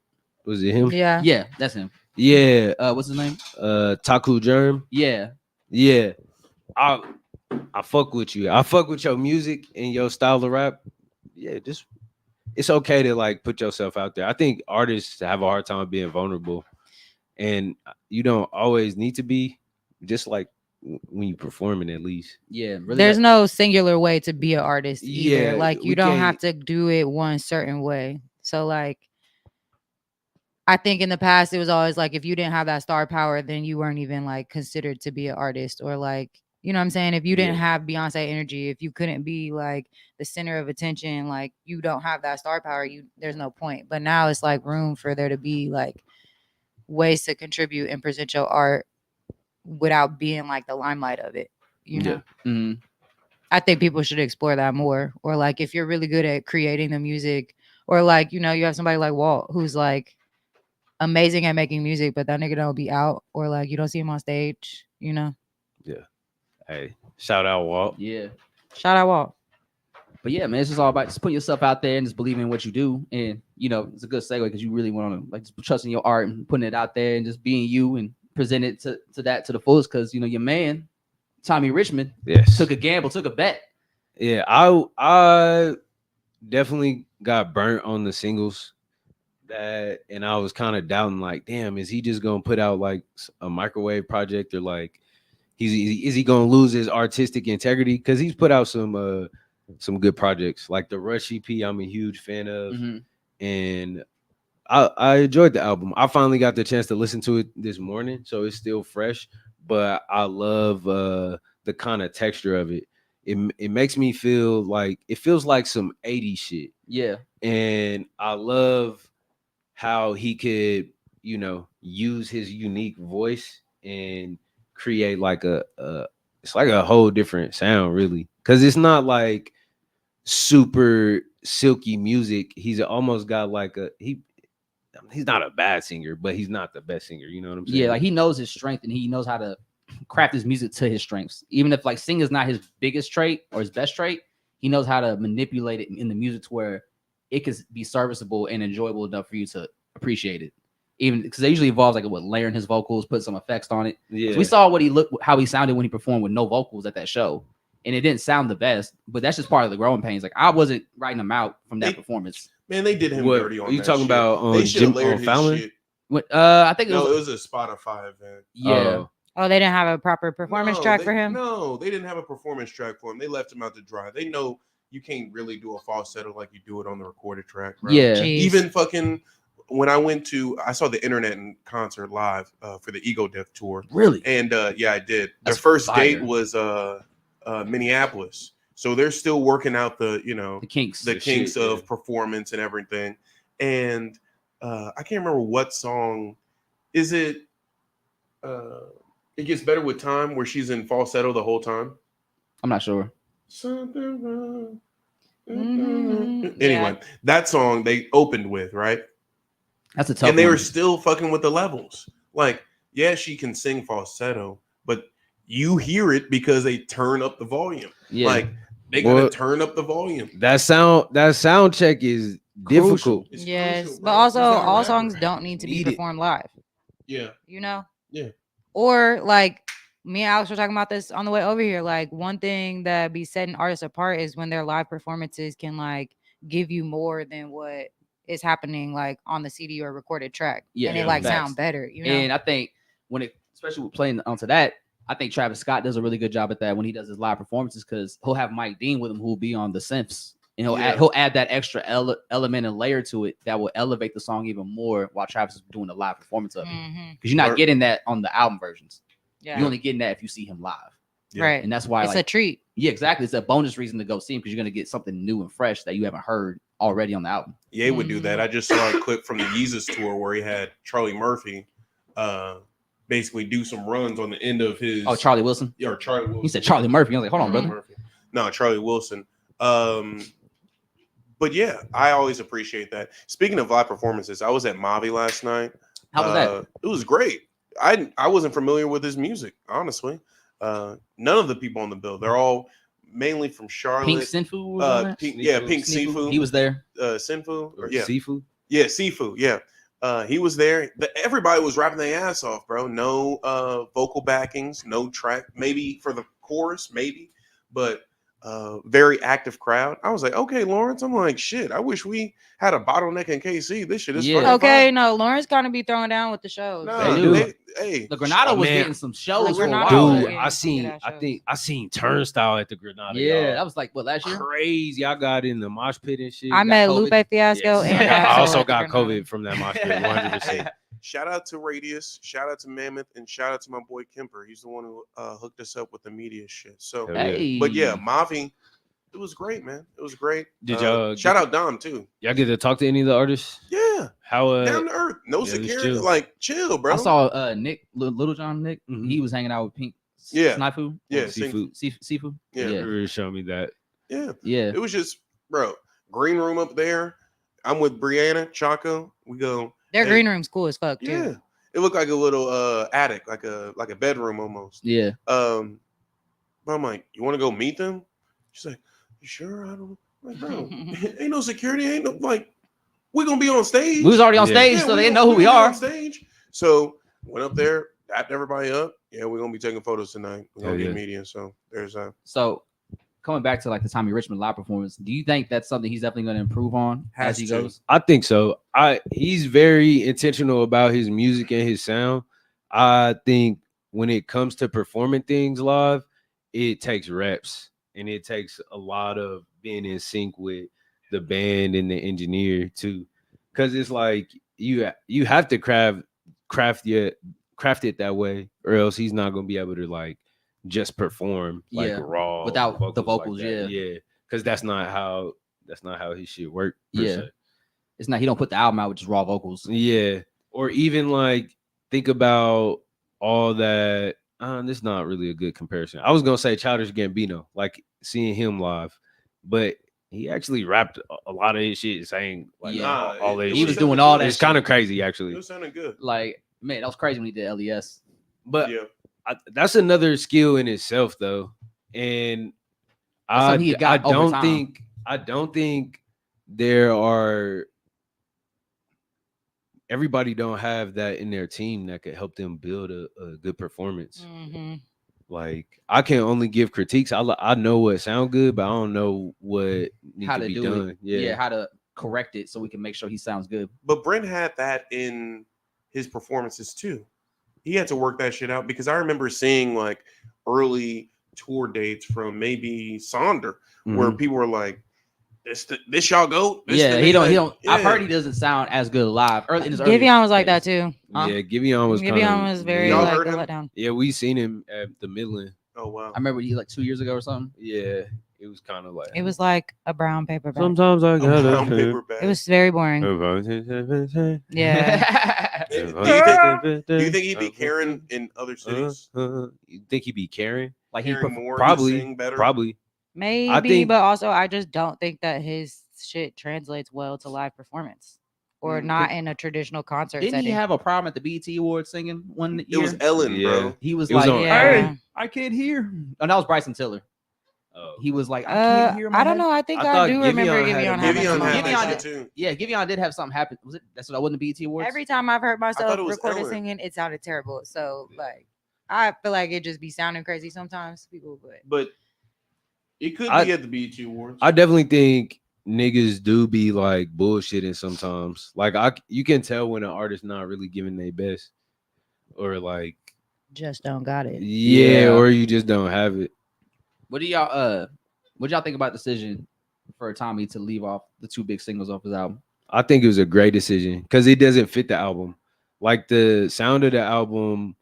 Was it him? Yeah. Yeah, that's him. Yeah. What's his name? Taku Germ. Yeah. Yeah. I fuck with you. I fuck with your music and your style of rap. Yeah, just it's okay to like put yourself out there. I think artists have a hard time being vulnerable, and you don't always need to be, just like when you performing at least. Yeah, really. There's no singular way to be an artist either. Yeah, Like we you don't have can't- to do it one certain way. So like I think in the past it was always like if you didn't have that star power, then you weren't even like considered to be an artist, or like, you know what I'm saying? If you didn't Yeah. have Beyonce energy, if you couldn't be like the center of attention, like you don't have that star power, there's no point. But now it's like room for there to be like ways to contribute and present your art without being like the limelight of it, you know? Yeah. Mhm. I think people should explore that more. Or like if you're really good at creating the music, or like, you know, you have somebody like Walt who's like amazing at making music, but that nigga don't be out, or like you don't see him on stage, you know. Yeah. Hey, shout out Walt. Yeah. Shout out Walt. But yeah, man, it's just all about just putting yourself out there and just believing in what you do. And you know, it's a good segue because you really want to like just trusting your art and putting it out there and just being you and present it to the fullest. Because you know, your man, Tommy Richmond, Yes. took a gamble, took a bet. Yeah, I definitely got burnt on the singles and I was kind of doubting like, damn, is he just gonna put out like a microwave project, or like is he gonna lose his artistic integrity? Because he's put out some good projects like the Rush EP. I'm a huge fan of, Mm-hmm. and I enjoyed the album. I finally got the chance to listen to it this morning, so it's still fresh. But I love the kind of texture of it. It makes me feel like it feels like some 80s shit. Yeah. And I love how he could, you know, use his unique voice and create like it's like a whole different sound, really. Cause it's not like super silky music. He's almost got like he's not a bad singer, but he's not the best singer. You know what I'm saying? Yeah, like he knows his strength and he knows how to craft his music to his strengths. Even if like singing is not his biggest trait or his best trait, he knows how to manipulate it in the music to where it could be serviceable and enjoyable enough for you to appreciate it. Even because they usually involves like what layering his vocals, put some effects on it. Yeah. We saw how he sounded when he performed with no vocals at that show, and it didn't sound the best. But that's just part of the growing pains. Like I wasn't writing him out from that performance. Man, they did him What dirty on are you that talking shit. about on They should have Jim layered on his Fallon? shit. When, I think it No, was it was a Spotify event. yeah. Oh, they didn't have a proper performance track for him? No, they didn't have a performance track for him. They left him out to dry. They know you can't really do a falsetto like you do it on the recorded track, bro. Yeah. Jeez. Even fucking when I saw the Internet in concert live for the Ego Death tour. Really? And yeah, I did. Their That's first fire. date was Minneapolis. So they're still working out the kinks. the The kinks shit, of yeah. performance and everything. And I can't remember what song. Is it It Gets Better with Time, where she's in falsetto the whole time? I'm not sure. Something wrong. Mhm. Anyway, that song they opened with, right? That's a tough And they one. were still fucking with the levels. Like, yeah, she can sing falsetto, but you hear it because they turn up the volume. Yeah. Like, they gotta Well, turn up the volume. That sound check is Crucial. difficult. It's Yes, crucial, but bro. also He's not a all rapper. songs don't need to be Need it. performed live, Yeah. you know? Yeah. Or like me and Alex were talking about this on the way over here. Like one thing that be setting artists apart is when their live performances can like give you more than what is happening like on the CD or recorded track. Yeah, and it yeah, like facts. sound better, you know? And I think especially with playing onto that, I think Travis Scott does a really good job at that when he does his live performances, because he'll have Mike Dean with him who will be on the synths, and he'll add that extra element and layer to it that will elevate the song even more while Travis is doing the live performance of it. Mhm. Because you're not Or- getting that on the album versions. Yeah. You're only getting that if you see him live, Yeah. Right. and that's why It's like a treat. yeah, exactly. It's a bonus reason to go see him because you're gonna get something new and fresh that you haven't heard already on the album. Ye would do Mhm. that. I just saw a clip from the Yeezus tour where he had Charlie Murphy basically do some runs on the end of his Oh, Charlie Wilson. or Charlie Wilson. He said Charlie Murphy. I was like, hold on, Charlie brother. Murphy. No, Charlie Wilson. But yeah, I always appreciate that. Speaking of live performances, I was at Mavi last night. How was that? It was great. I wasn't familiar with his music, honestly. None of the people on the bill, they're all mainly from Charlotte. Pink Sinfu was on that? Pink Sneafu. Sifu. He was there. Sinfu. Or Yeah, Seafood. yeah, Sifu. Yeah, he was there. Everybody was rapping their ass off, bro. No vocal backings, no track. Maybe for the chorus, maybe, but very active crowd. I was like, okay, Lawrence. I'm like, shit. I wish we had a bottleneck in KC. This shit is Yeah. fucking Okay, fine. no, Lawrence kind of be throwing down with the shows. Nah, They do. hey, The Granada was man. getting some shows The for a Granada while. was Dude, getting I some good seen. ass I shows. think I seen Turnstile at the Granada. Yeah, y'all. that was like what last year. Crazy. I got in the mosh pit and shit. I met COVID. Lupe Fiasco Yes. and I Axel also at the got Granada. COVID from that mosh pit. 100%. shout out to Radius, shout out to Mammoth, and shout out to my boy Kemper. He's the one who hooked us up with the media shit. So, Hell yeah. Hey, but yeah, Mavi, it was great, man. It was great. Did y'all shout get- out Dom too? Y'all get to talk to any of the artists? Yeah, How down to earth, no yeah, it was security, chill. like chill, bro. I saw Nick, Little John Nick. Mhm. He was hanging out with Pink. Yeah. Snifu. Yeah, seafood? Seafood. Yeah. yeah, Never showed me that. yeah, yeah. it was just, bro. Green room up there. I'm with Brianna Chaco. We go. Their Hey. green room's cool as fuck too. Yeah, it looked like a little attic, like a bedroom almost. Yeah. But I'm like, you want to go meet them? She's like, you sure? I don't. I'm like, bro, ain't no security. Ain't no like. We're gonna be on stage. We was already on Yeah. stage, Yeah, so they didn't gonna- know who we gonna be are. on stage. So went up there, dapped everybody up. Yeah, we're gonna be taking photos tonight. We're gonna Hell get yeah. media. So there's So coming back to like the Tommy Richmond live performance, do you think that's something he's definitely going to improve on as Has he to. goes? I think so. He's very intentional about his music and his sound. I think when it comes to performing things live, it takes reps and it takes a lot of being in sync with the band and the engineer too. Cause it's like you have to craft it that way, or else he's not gonna be able to like just perform like Yeah, raw without the like vocals, that. Yeah. Cause that's not how his shit work. per Yeah. se. It's not, he don't put the album out with just raw vocals. Yeah. Or even like think about all that. This is not really a good comparison. I was gonna say Childish Gambino, like seeing him live, but he actually rapped a lot of his shit saying like Yeah. all that it He shit. was doing all that It's kind of shit. crazy it actually. was sounding good. Like, man, that was crazy when he did LES. But Yeah, that's another skill in itself though. And That's something he had got over time. I don't think there are everybody don't have that in their team that could help them build a good performance. Mhm. Like I can only give critiques. I know what sound good, but I don't know what needs How to to be do done. it. Yeah. Yeah, how to correct it so we can make sure he sounds good. but Brent had that in his performances too. He had to work that shit out because I remember seeing like early tour dates from maybe Sonder where Mhm. people were like, "This y'all go." This Yeah, the he nigga?" don't. He don't. Yeah. I've heard he doesn't sound as good live. Early in his early Giveon was like that days. too. Huh? Yeah, Giveon was kind Giveon was very Y'all like heard a him? letdown. Yeah, we seen him at the Midland. Oh wow. I remember he like 2 years ago or something. Yeah, it was kind of like It was like a brown paper bag. sometimes I A gotta brown paper bag. It was very boring. Yeah. Do you think he'd be Karen in other cities? You think he'd be Karen? Like he Caring more, he'd Probably, sing better. probably. Maybe, think- but also I just don't think that his shit translates well to live performance or not in a traditional concert Didn't setting. he have a problem at the BET Awards singing one year? It was Ellen, Yeah. bro. He was It was like, on- Yeah. "Hey, I can't hear." Oh, that was Bryson Tiller. Oh. He was like, "I can't hear." in my I don't head." know. I think I I, thought do remember Giveon had a Giveon moment. having Giveon something had like Giveon that that. shit too. Yeah, Giveon did have something happen. Was it? That's what I wasn't the BET Awards. Every time I've heard myself it was recorded Ellen. singing, it sounded terrible. So like, I feel like it just be sounding crazy sometimes. People, But it could I- be at the BET Awards. I definitely think niggas do be like bullshitting sometimes. Like you can tell when an artist not really giving their best, or like just don't got it. yeah, Yeah. or you just don't have it. What y'all think about the decision for Tommy to leave off the 2 big singles off his album? I think it was a great decision because it doesn't fit the album. Like the sound of the album,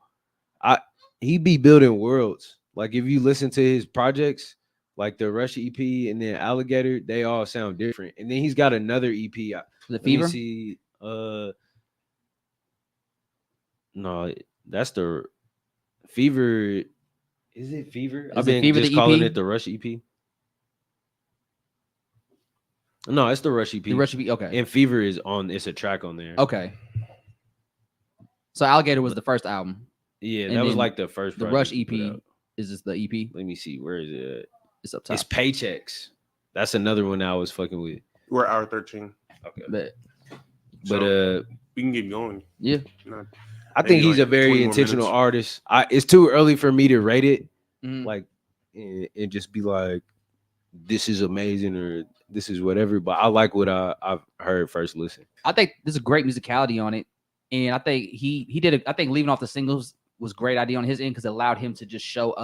he be building worlds. Like if you listen to his projects, like the Rush EP and then Alligator, they all sound different. And then he's got another EP. Was it Let me Fever? see. No, that's the Fever. Is it Fever? Is I've it been Fever just the calling EP? it the Rush EP. No, it's the Rush EP. The Rush EP. Okay. And Fever is on. It's a track on there. Okay. So Alligator was the first album. Yeah, And that was then like the first. The project Rush he put EP. out. Is this the EP? Let me see. Where is it? It's up top. It's Paychecks. That's another one I was fucking with. We're hour 13. Okay, But but We can keep going. yeah, Not- I maybe think he's like a very 20 more intentional minutes. artist. It's too early for me to rate it, Mhm. like, and just be like, this is amazing or this is whatever. But I like what I've heard first listen. I think there's a great musicality on it, and I think he did it. I think leaving off the singles was a great idea on his end because it allowed him to just show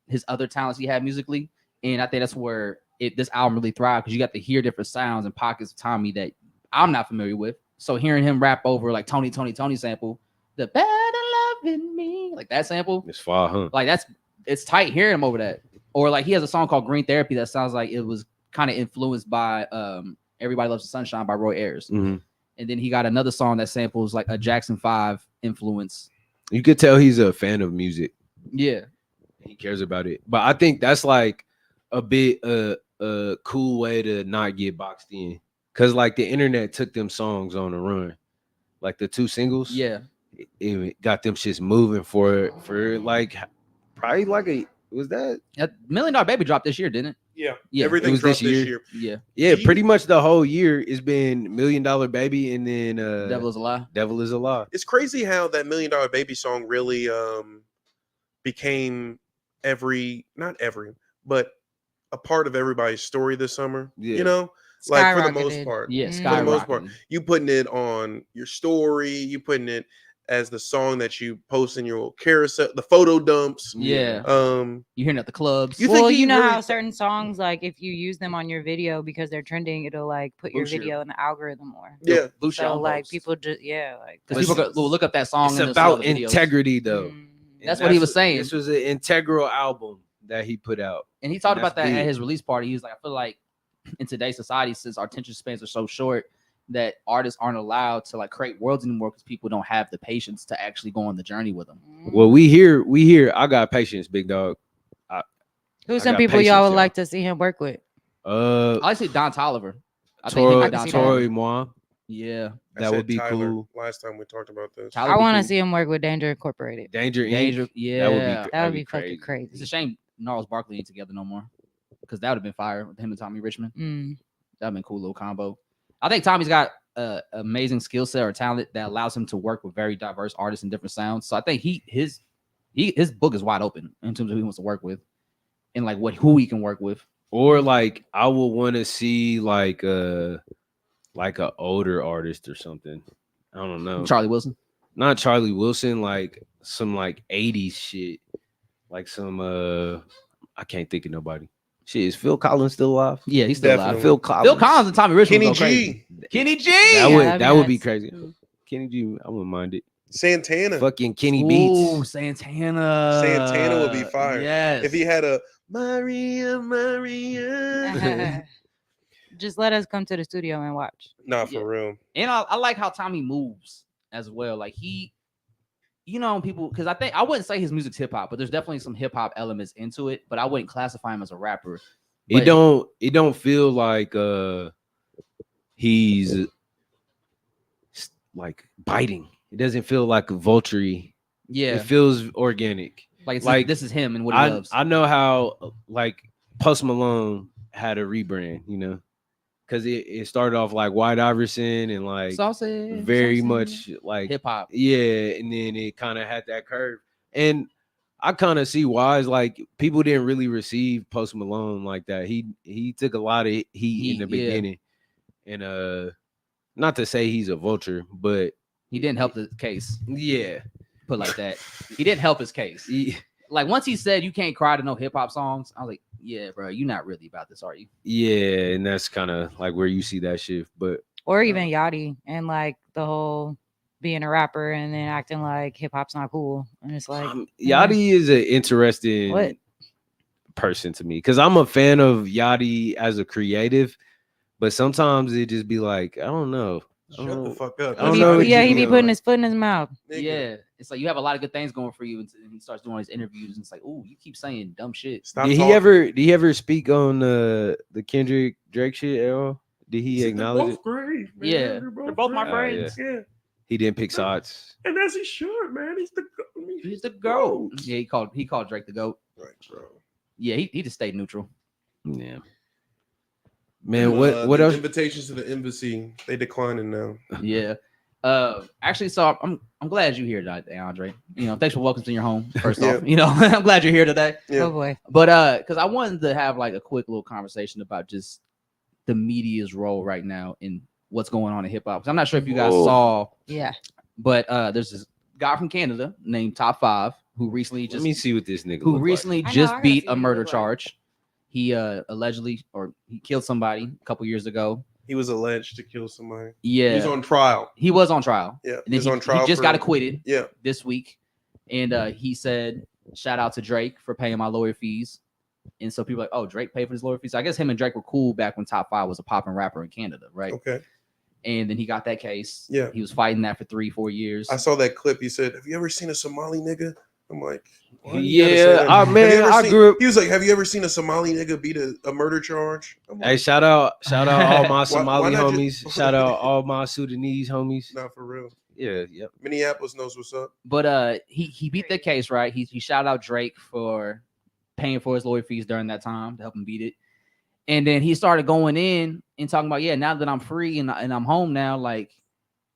his other talents he had musically, and I think that's where this album really thrived because you got to hear different sounds and pockets of Tommy that I'm not familiar with. So hearing him rap over like Tony sample, the better love in me, like that sample, It's far, huh? like it's tight hearing him over that. Or like he has a song called Green Therapy that sounds like it was kind of influenced by Everybody Loves the Sunshine by Roy Ayers. Mm-hmm. And then he got another song that samples like a Jackson 5 influence. You could tell he's a fan of music. Yeah. He cares about it. But I think that's like a bit a cool way to not get boxed in. Cause like the internet took them songs on a run. Like the 2 singles. Yeah. It got them shits moving for like probably like was that $1 Million Baby dropped this year, didn't it? Yeah. Yeah. Everything It was dropped this this year. year. Yeah. Yeah, pretty much the whole year it's been $1 Million Baby and then Devil Is a Lie. Devil Is a Lie. It's crazy how that $1 Million Baby song really became but a part of everybody's story this summer. Yeah. You know, like for the most Skyrocketed. part. Yeah, Mhm. For the most part, skyrocketing. you putting it on your story, you putting it as the song that you post in your carousel, the photo dumps. Yeah. You hearing it at the clubs. You think Well, he you know really how th- certain songs, like if you use them on your video because they're trending, it'll like put your Boost you. video in the algorithm more. Yeah. Boost your So own like post. people just like Because people will look up that song. It's and they'll see about all the videos. integrity though. Mm. And That's what he was saying. This was an integral album that he put out. And he talked And about that that's at big. his release party. He was like, I feel like in today's society, since our attention spans are so short, that artists aren't allowed to like create worlds anymore because people don't have the patience to actually go on the journey with them. Well, we hear I got patience, big dog. Who's I some got people patience, y'all would y'all. like to see him work with? I like to see Don Toliver. I think him Troy, and Don Troy Toliver. Moi. Yeah. I That said would be Tyler cool. last time we talked about this. Tyler I would be want to cool. see him work with Danger Incorporated. Danger, Danger. Inc. Yeah. That would be That would that'd be fucking It's a crazy. shame Gnarls Barkley ain't together no more. Because that would have been fire with him and Tommy Richmond. Mm. That'd have been a cool little combo. I think Tommy's got an amazing skill set or talent that allows him to work with very diverse artists and different sounds. So I think his book is wide open in terms of who he wants to work with and like who he can work with. Or like I would want to see like a older artist or something. I don't know. Charlie Wilson. Not Charlie Wilson, like some like 80s shit. Like some I can't think of nobody. Shit, is Phil Collins still alive? Yeah, he's still Definitely. alive. Phil Collins. Phil Collins and Tommy Richmond. Kenny go crazy. G, Kenny G. that'd That be would be nuts. crazy. Kenny G, I wouldn't mind it. Santana. Fucking Kenny Ooh, Beats. Santana. Santana would be fire. Yes. If he had a Maria. Just let us come to the studio and watch. Nah, for Yeah. real. And I like how Tommy moves as well. Like he, people, because I think I wouldn't say his music's hip hop, but there's definitely some hip hop elements into it. But I wouldn't classify him as a rapper. It But- don't feel like he's like biting. It doesn't feel like a vulture-y. Yeah, It feels organic. like it's like, this is him and what he I loves. I know how like Post Malone had a rebrand, because it started off like White Iverson and like Sausage, very sausage. much like hip hop. yeah, and then it kind of had that curve, and I kind of see why. It's like people didn't really receive Post Malone like that. He took a lot of heat in the Yeah. beginning, and not to say he's a vulture, but He didn't help the case. yeah, Put like that. He didn't help his case. Like once he said you can't cry to no hip hop songs, I was like, yeah, bro, you're not really about this, are you? yeah, and that's kind of like where you see that shift. But Or even Yachty and like the whole being a rapper and then acting like hip hop's not cool. And it's like, Yachty is an interesting What? person to me because I'm a fan of Yachty as a creative, but sometimes it just be like, I don't know. Shut the fuck up. I don't know what yeah, you he be know. putting his foot in his mouth. Nigga, Yeah. It's like you have a lot of good things going for you, and he starts doing his interviews, and it's like, oh, you keep saying dumb shit. Stop Did talking. he ever speak on the Kendrick Drake shit at all? Did he They're acknowledge both it? great, man. Yeah. They're They're both my great. friends. Yeah. He didn't pick sides. And as he should, man. He's the He's the goat. Yeah, he called Drake the goat. Right, bro. Yeah, he just stayed neutral. Yeah. Man, Them, what the else? Invitations to the embassy, they declining now. Yeah. Actually, so I'm glad you're here today, Andre. You know, thanks for welcoming your home. First Yeah. off, you know, I'm glad you're here today. Yeah. Oh boy. But because I wanted to have like a quick little conversation about just the media's role right now in what's going on in hip hop. I'm not sure if you guys Whoa. saw, Yeah. but there's this guy from Canada named Top 5 who recently Let just me see what this nigga who look recently I know, just I gotta beat see a what he murder look like. charge. He allegedly or he killed somebody a couple years ago. He was alleged to kill somebody. Yeah, He was on trial. he was on trial. Yeah. And He then was on trial. he just for- got acquitted Yeah. this week, and he said, "Shout out to Drake for paying my lawyer fees." And so people are like, "Oh, Drake paid for his lawyer fees." I guess him and Drake were cool back when Top 5 was a popping rapper in Canada, right? Okay. And then he got that case. Yeah. He was fighting that for 3-4 years. I saw that clip. He said, "Have you ever seen a Somali nigga?" I'm like, why you gotta say Yeah, that? I Have you man, ever I seen- grew up. He was like, "Have you ever seen a Somali nigga beat a murder charge?" I'm like, Hey, shout out all my why Somali not homies. just- Shout out all my Sudanese homies. not for real. Yeah, yep. Minneapolis knows what's up. But he beat the case, right? He shouted out Drake for paying for his lawyer fees during that time to help him beat it. And then he started going in and talking about, yeah, now that I'm free and I'm home now, like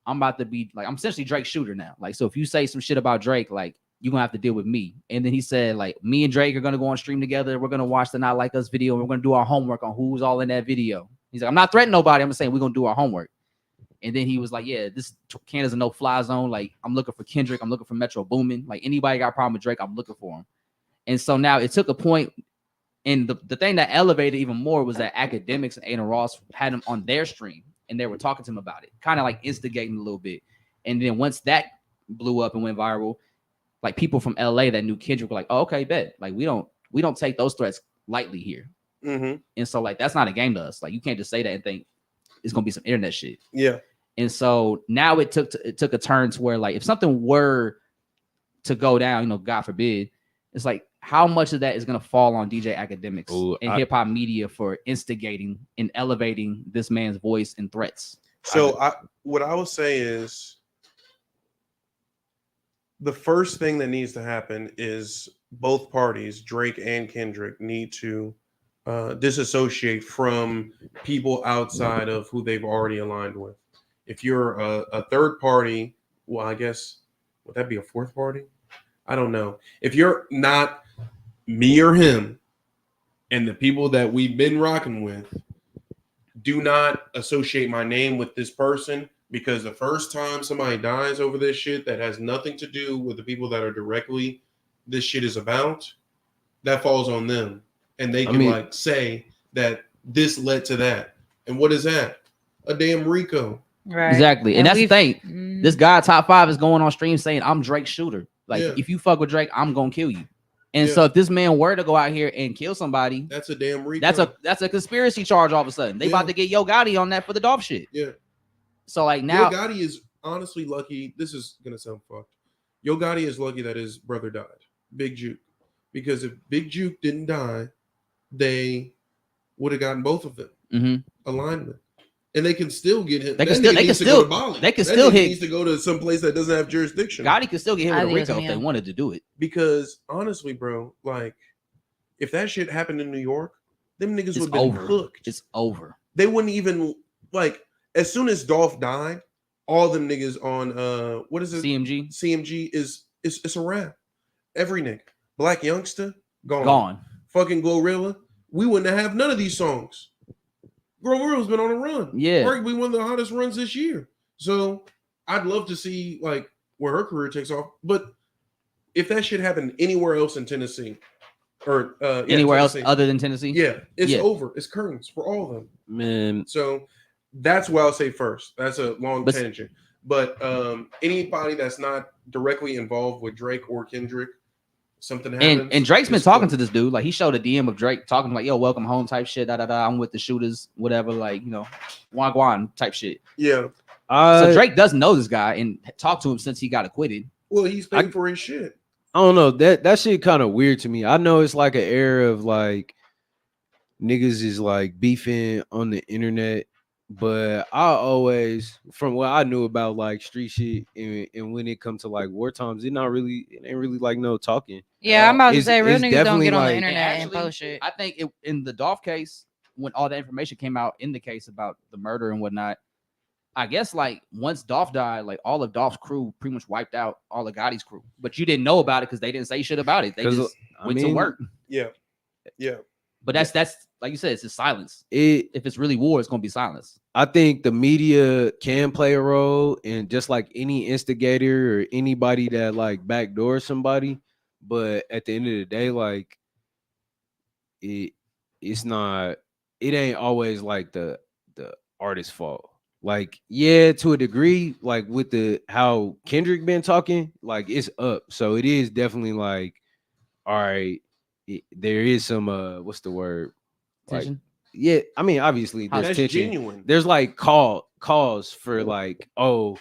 I'm about to be like I'm essentially Drake's shooter now. Like, so if you say some shit about Drake, like you're gonna have to deal with me. And then he said, like, me and Drake are gonna go on stream together. We're gonna watch the Not Like Us video, and we're gonna do our homework on who's all in that video. He's like, I'm not threatening nobody. I'm just saying we're gonna do our homework. And then he was like, yeah, this Canada's a no-fly zone. Like, I'm looking for Kendrick. I'm looking for Metro Boomin. Like, anybody got a problem with Drake, I'm looking for him. And so now it took a point, and the thing that elevated even more was that Academics and Aiden Ross had him on their stream, and they were talking to him about it, kind of like instigating a little bit. And then once that blew up and went viral, like people from LA that knew Kendrick were like, oh, okay, bet. Like, we don't take those threats lightly here. Mm-hmm. And so, like, that's not a game to us. Like, you can't just say that and think it's gonna be some internet shit. Yeah. And so now it took a turn to where, like, if something were to go down, you know, God forbid, it's like how much of that is gonna fall on DJ Academics Ooh, and hip hop media for instigating and elevating this man's voice and threats. So what I will say is the first thing that needs to happen is both parties, Drake and Kendrick, need to disassociate from people outside of who they've already aligned with. If you're a third party, well, I guess, would that be a fourth party? I don't know. If you're not me or him and the people that we've been rocking with, do not associate my name with this person, because the first time somebody dies over this shit that has nothing to do with the people that are directly this shit is about, that falls on them. And they can like say that this led to that. And what is that? A damn RICO. Right. Exactly. And that's the thing. Mm, This guy, Top 5, is going on stream saying, I'm Drake's shooter. Like, Yeah. if you fuck with Drake, I'm gonna kill you. And Yeah. so if this man were to go out here and kill somebody, That's a damn RICO. that's a conspiracy charge all of a sudden. They Yeah. about to get Yo Gotti on that for the Dolph shit. Yeah. So like now, Yo Gotti is honestly lucky. This is gonna sound fucked. Yo Gotti is lucky that his brother died, Big Juke, because if Big Juke didn't die, they would have gotten both of them Mhm. alignment, and they can still get him. They can That still- nigga they can needs to still- go to Bali. they can That still nigga hit- needs to go to some place that doesn't have jurisdiction. Gotti could still get hit I with a think it's RICO if they him. wanted to do it. Because honestly, bro, like if that shit happened in New York, them niggas It's would have been over. hooked. It's over. They wouldn't even like as soon as Dolph died, all them niggas on what is it? CMG CMG is it's a wrap. Every nigga. Black Youngster, gone. Fucking Glorilla. We wouldn't have none of these songs. Glorilla's been on a run. Yeah. Arguably one of the hottest runs this year. So I'd love to see like where her career takes off. But if that shit happened anywhere else in Tennessee, or Anywhere else Tennessee, other than Tennessee? yeah, it's Yeah. over. It's curtains for all of them. Man, So that's what I'll say first. That's a long But- tangent. But anybody that's not directly involved with Drake or Kendrick, something happens. And Drake's been it's talking cool. to this dude. Like, he showed a DM of Drake talking like, yo, welcome home type shit. Da da da. I'm with the shooters, whatever. Like, you know, wagwan type shit. Yeah. So Drake does know this guy and talked to him since he got acquitted. Well, he's paying for his shit. I don't know. That shit kind of weird to me. I know it's like an era of like niggas is like beefing on the internet, but I always, from what I knew about like street shit, and when it comes to like war times, it ain't really like no talking. Yeah, I'm about to It's- say real it's niggas don't definitely get on the like- internet and Actually, post shit. I think in the Dolph case, when all the information came out in the case about the murder and whatnot, I guess like once Dolph died, like all of Dolph's crew pretty much wiped out all of Gotti's crew. But you didn't know about it because they didn't say shit about it. They 'Cause, just I went to mean, work. Yeah. But that's like you said, it's just silence. it. If it's really war, it's gonna be silence. I think the media can play a role, and just like any instigator or anybody that like backdoors somebody, but at the end of the day, like it's not. It ain't always like the artist's fault. Like, yeah, to a degree, like with the how Kendrick been talking, like it's up. So it is definitely like, all right, there is some what's the word? Like, Tension. yeah, I mean, obviously there's That's tension. genuine. There's like calls for like, oh,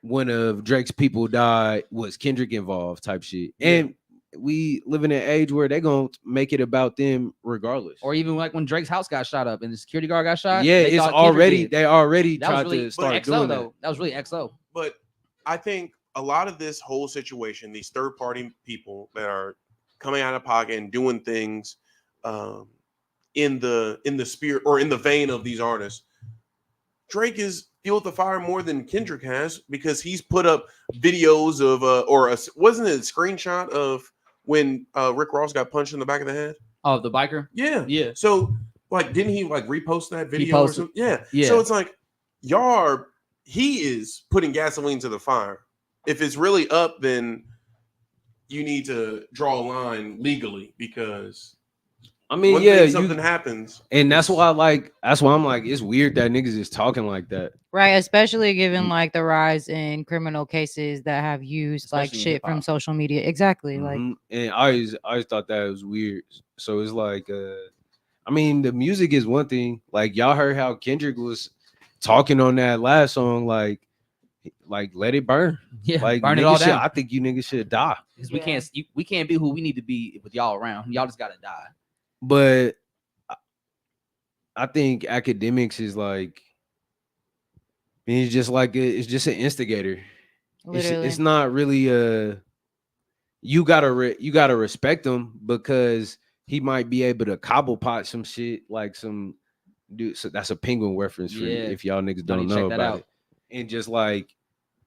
one of Drake's people died, was Kendrick involved type shit. Yeah. And we live in an age where they're gonna make it about them regardless. Or even like when Drake's house got shot up and the security guard got shot. Yeah, they it's thought Kendrick already did. they already That was tried really to start XO doing though. That was really XO. But I think a lot of this whole situation, these third party people that are coming out of pocket and doing things in the spirit or in the vein of these artists, Drake is fueled the fire more than Kendrick has because he's put up videos of wasn't it a screenshot of when Rick Ross got punched in the back of the head? Oh, the biker? Yeah. Yeah. So like, didn't he like repost that video or posted- something? Yeah. yeah. So it's like he is putting gasoline to the fire. If it's really up, then you need to draw a line legally because I mean, one yeah, thing something happens. and that's why I'm like, it's weird that niggas is talking like that. Right, especially given Mm. like the rise in criminal cases that have used like Especially in shit from hip-hop. social media. Exactly. Like Mhm. And I always thought that was weird. So it's like, I mean, the music is one thing. Like, y'all heard how Kendrick was talking on that last song, like let it burn. Yeah, Like, burn it niggas all should- down. I think you niggas should die. Because Yeah. we can't be who we need to be with y'all around. Y'all just gotta die. But I think academics is like, he's just like it's just an instigator. literally. It's not really you gotta respect him because he might be able to cobble pot some shit like some dude. So that's a Penguin reference for you Yeah. if y'all niggas Y'all don't need to check know that about out. it. And just like,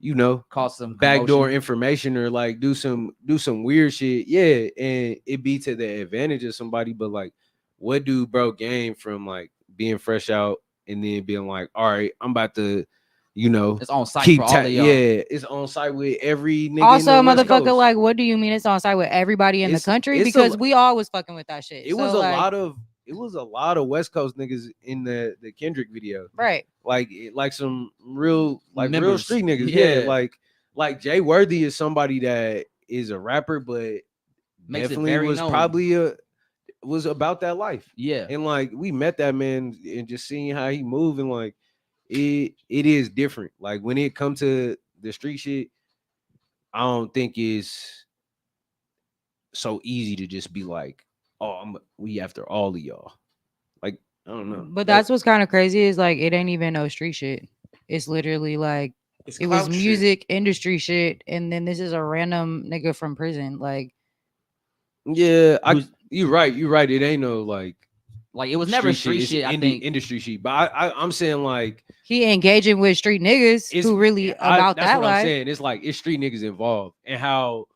you know, Cause some backdoor commotion. information or like do some weird shit. Yeah, and it be to the advantage of somebody, but like, what do bro gain from like being fresh out and then being like, all right, I'm about to, you know, It's on site keep for all of y'all. yeah, it's on site with every nigga. Also, in the West motherfucker, Coast. like, what do you mean it's on site with everybody in the It's- country? it's a Because lo- we all was fucking with that shit. It was So, a like, lot of West Coast niggas in the Kendrick video. right. Like some real real Members. street niggas. Yeah, Yeah. like Jay Worthy is somebody that is a rapper, but Makes it definitely very was known. probably was about that life. Yeah. And like we met that man and just seeing how he moved and like it is different. Like when it comes to the street shit, I don't think it's so easy to just be like, oh, we after all of y'all. Like, I don't know. But that's what's kind of crazy is like it ain't even no street shit. It's literally like It's it was clout shit. music industry shit, and then this is a random nigga from prison. Like, yeah, Who's- you're right. You're right. It ain't no like Like it was never street It's shit. I think industry shit. But I'm saying like he engaging with street niggas it's who really about that's that what I'm life. saying. It's like it's street niggas involved, and how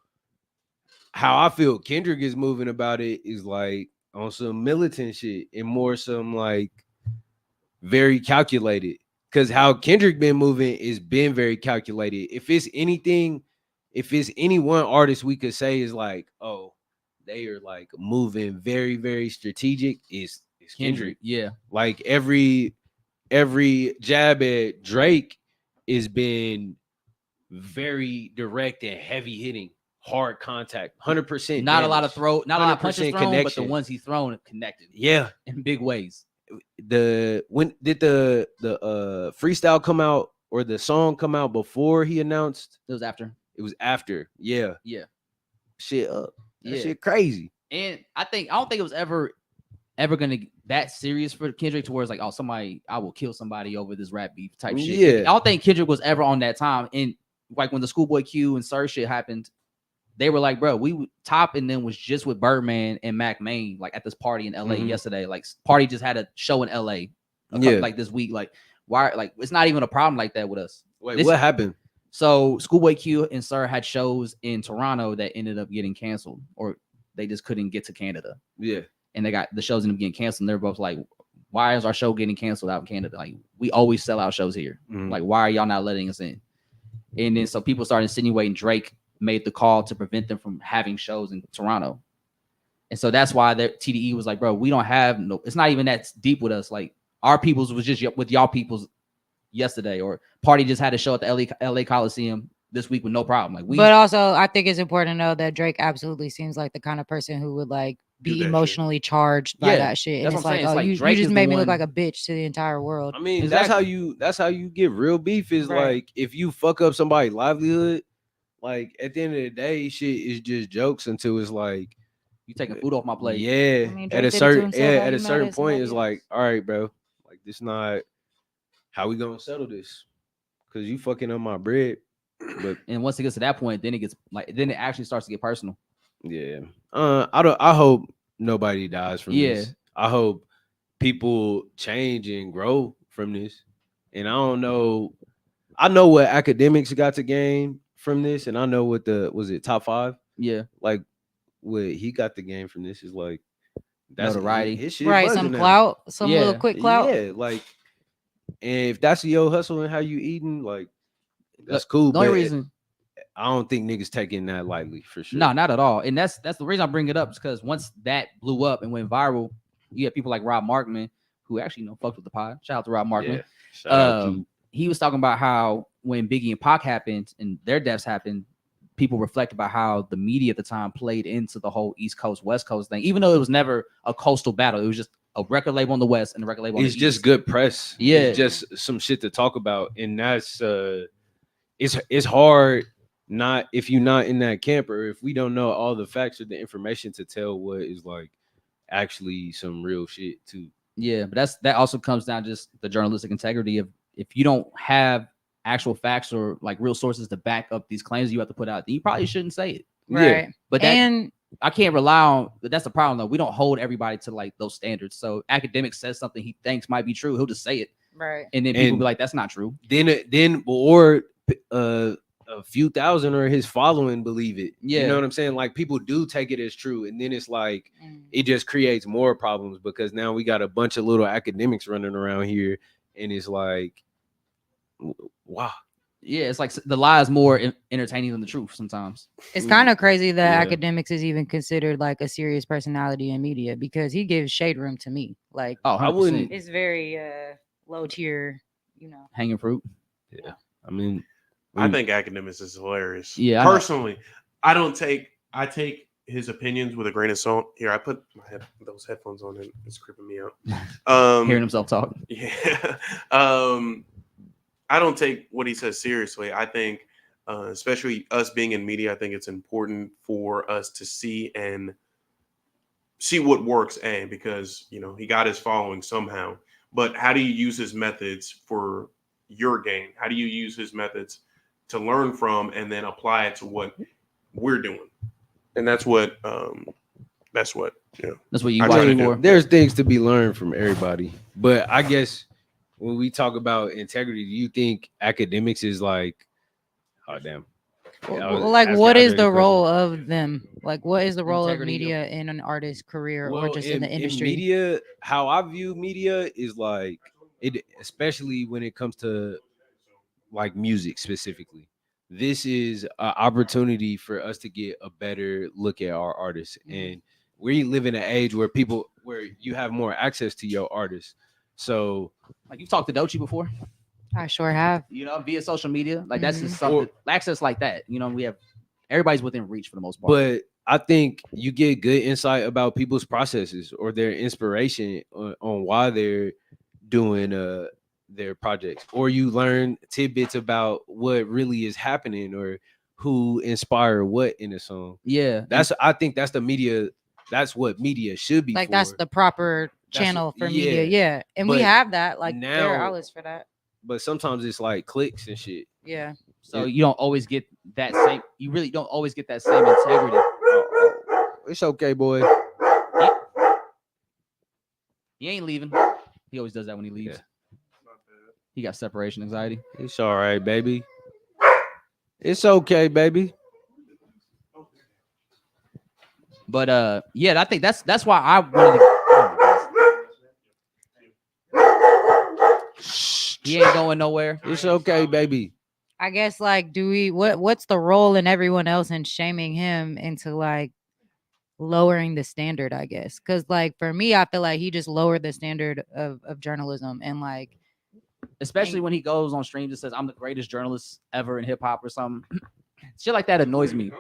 I feel Kendrick is moving about it is like on some militant shit and more some like very calculated. Because how Kendrick been moving is been very calculated. If it's anything, if it's any one artist we could say is like, oh, they are like moving very very strategic. Is Kendrick. Yeah. Like every jab at Drake has been very direct and heavy hitting, hard contact, 100%. Not a lot of damage. not a lot of punches 100% thrown, but the connection. ones he's thrown are connected Yeah. in big ways. When did the freestyle come out or the song come out before he announced? It was after. It was after. Yeah. Yeah. Shit up. That Yeah. shit crazy. And I don't think it was ever gonna get that serious for Kendrick to where it's like, oh, I will kill somebody over this rap beef type shit. Yeah. I don't think Kendrick was ever on that time. And like when the Schoolboy Q and Sir shit happened, they were like, bro, Top and then was just with Birdman and Mac Main, like at this party in LA Mhm. yesterday. Like party just had a show in LA Yeah. like this week. Like Why? Like, it's not even a problem like that with us. Wait, This- what happened? So Schoolboy Q and Sir had shows in Toronto that ended up getting canceled, or they just couldn't get to Canada, Yeah. and they got the shows ended up getting canceled. And they're both like, "Why is our show getting canceled out in Canada? Like, we always sell out shows here. Mhm. Like, why are y'all not letting us in?" And then so people started insinuating Drake made the call to prevent them from having shows in Toronto. And so that's why the TDE was like, bro, we don't have no, it's not even that deep with us. Like, our people's was just with y'all people's yesterday, or Party just had a show at the LA Coliseum this week with no problem. Like, we But also, I think it's important to know that Drake absolutely seems like the kind of person who would like Do be that shit. emotionally charged by Yeah, that shit. And that's it's what I'm like, saying. It's oh, like you Drake just is made the me look one- like a bitch to the entire world. I mean, Exactly. that's how you get real beef is Right. like if you fuck up somebody's livelihood, like at the end of the day, shit is just jokes until it's like you taking food off my plate. yeah, I mean, at Drake a did it to certain himself, how at you a mad certain at point, somebody it's like, else? all right, bro, like this not how we gonna settle this because you fucking up my bread. But And once it gets to that point, then it gets like, then it actually starts to get personal. yeah, I hope nobody dies from Yeah. this. I hope people change and grow from this. And I don't know. I know what academics got to gain from this, and I know what the was it top 5. Yeah. Like what he got the gain from this is like that's Notoriety. His shit Right, buzzing some now. clout, some little Yeah. quick clout. Yeah, like, and if that's your hustle and how you eating, like that's Look, cool. The only But reason, I don't think niggas taking that lightly for sure. no, not at all. And that's the reason I bring it up, is because once that blew up and went viral, you had people like Rob Markman, who actually fucked with the pod. Shout out to Rob Markman. Yeah. Shout out to He was talking about how when Biggie and Pac happened and their deaths happened, people reflect about how the media at the time played into the whole East Coast, West Coast thing, even though it was never a coastal battle. It was just a record label on the West and a record label on it's the just East. good press. Yeah. It's just some shit to talk about. And that's it's hard not if you're not in that camp or if we don't know all the facts or the information to tell what is like actually some real shit too. Yeah, but that also comes down to just the journalistic integrity of, if you don't have actual facts or like real sources to back up these claims you have to put out, then you probably shouldn't say it. Right. But that, And I can't rely on, but that's the problem though. We don't hold everybody to like those standards. So academic says something he thinks might be true, he'll just say it. right. And then people And- be like, that's not true. Then or a few thousand or his following believe it. Yeah. You know what I'm saying? Like people do take it as true. And then it's like Mm. it just creates more problems because now we got a bunch of little academics running around here and it's like wow. Yeah, it's like the lie is more entertaining than the truth sometimes. It's kind of crazy that Yeah. academics is even considered like a serious personality in media, because he gives shade room to me. Like, Oh, 100%. I wouldn't- it's very low tier, Hanging fruit. I mean I think academics is hilarious. Yeah, I know. Personally, I take his opinions with a grain of salt. Here, I put those headphones on and it's creeping me out. Hearing himself talk. Yeah. I don't take what he says seriously. I think, especially us being in media, I think it's important for us to see what works, because he got his following somehow. But how do you use his methods for your gain? How do you use his methods to learn from and then apply it to what we're doing? And that's what That's what you I watch try to it do. for. there's things to be learned from everybody. But I guess when we talk about integrity, do you think academics is like, oh damn. I was like asking what is Andre the the role of them? Like, what is the role of Integrity of- media in an artist's career or Well, just in the industry? media, how I view media is like it, especially when it comes to like music specifically. This is an opportunity for us to get a better look at our artists, and we live in an age where you have more access to your artists. So Like, you've talked to Doechii before, I sure have. via social media. Like, that's just Mhm. something, access like that. We have, everybody's within reach for the most part. but I think you get good insight about people's processes or their inspiration on why they're doing their projects, or you learn tidbits about what really is happening or who inspired what in a song. yeah, I think that's the media. That's what media should be. Like, for. that's the proper That's- channel for yeah. media. Yeah. And we But have that. Like, there are now- outlets for that. But sometimes it's like clicks and shit. Yeah. so you don't always get that same. You really don't always get that same integrity. It's okay, boy. He ain't leaving. He always does that when he leaves. He got separation anxiety. It's all right, baby. It's okay, baby. But yeah, I think that's why I wanted to. He ain't going nowhere. It's okay, baby. I guess like what's the role in everyone else in shaming him into like lowering the standard, I guess? Because like for me, I feel like he just lowered the standard of journalism and like Especially when he goes on streams and says, I'm the greatest journalist ever in hip hop or something. Shit like that annoys me.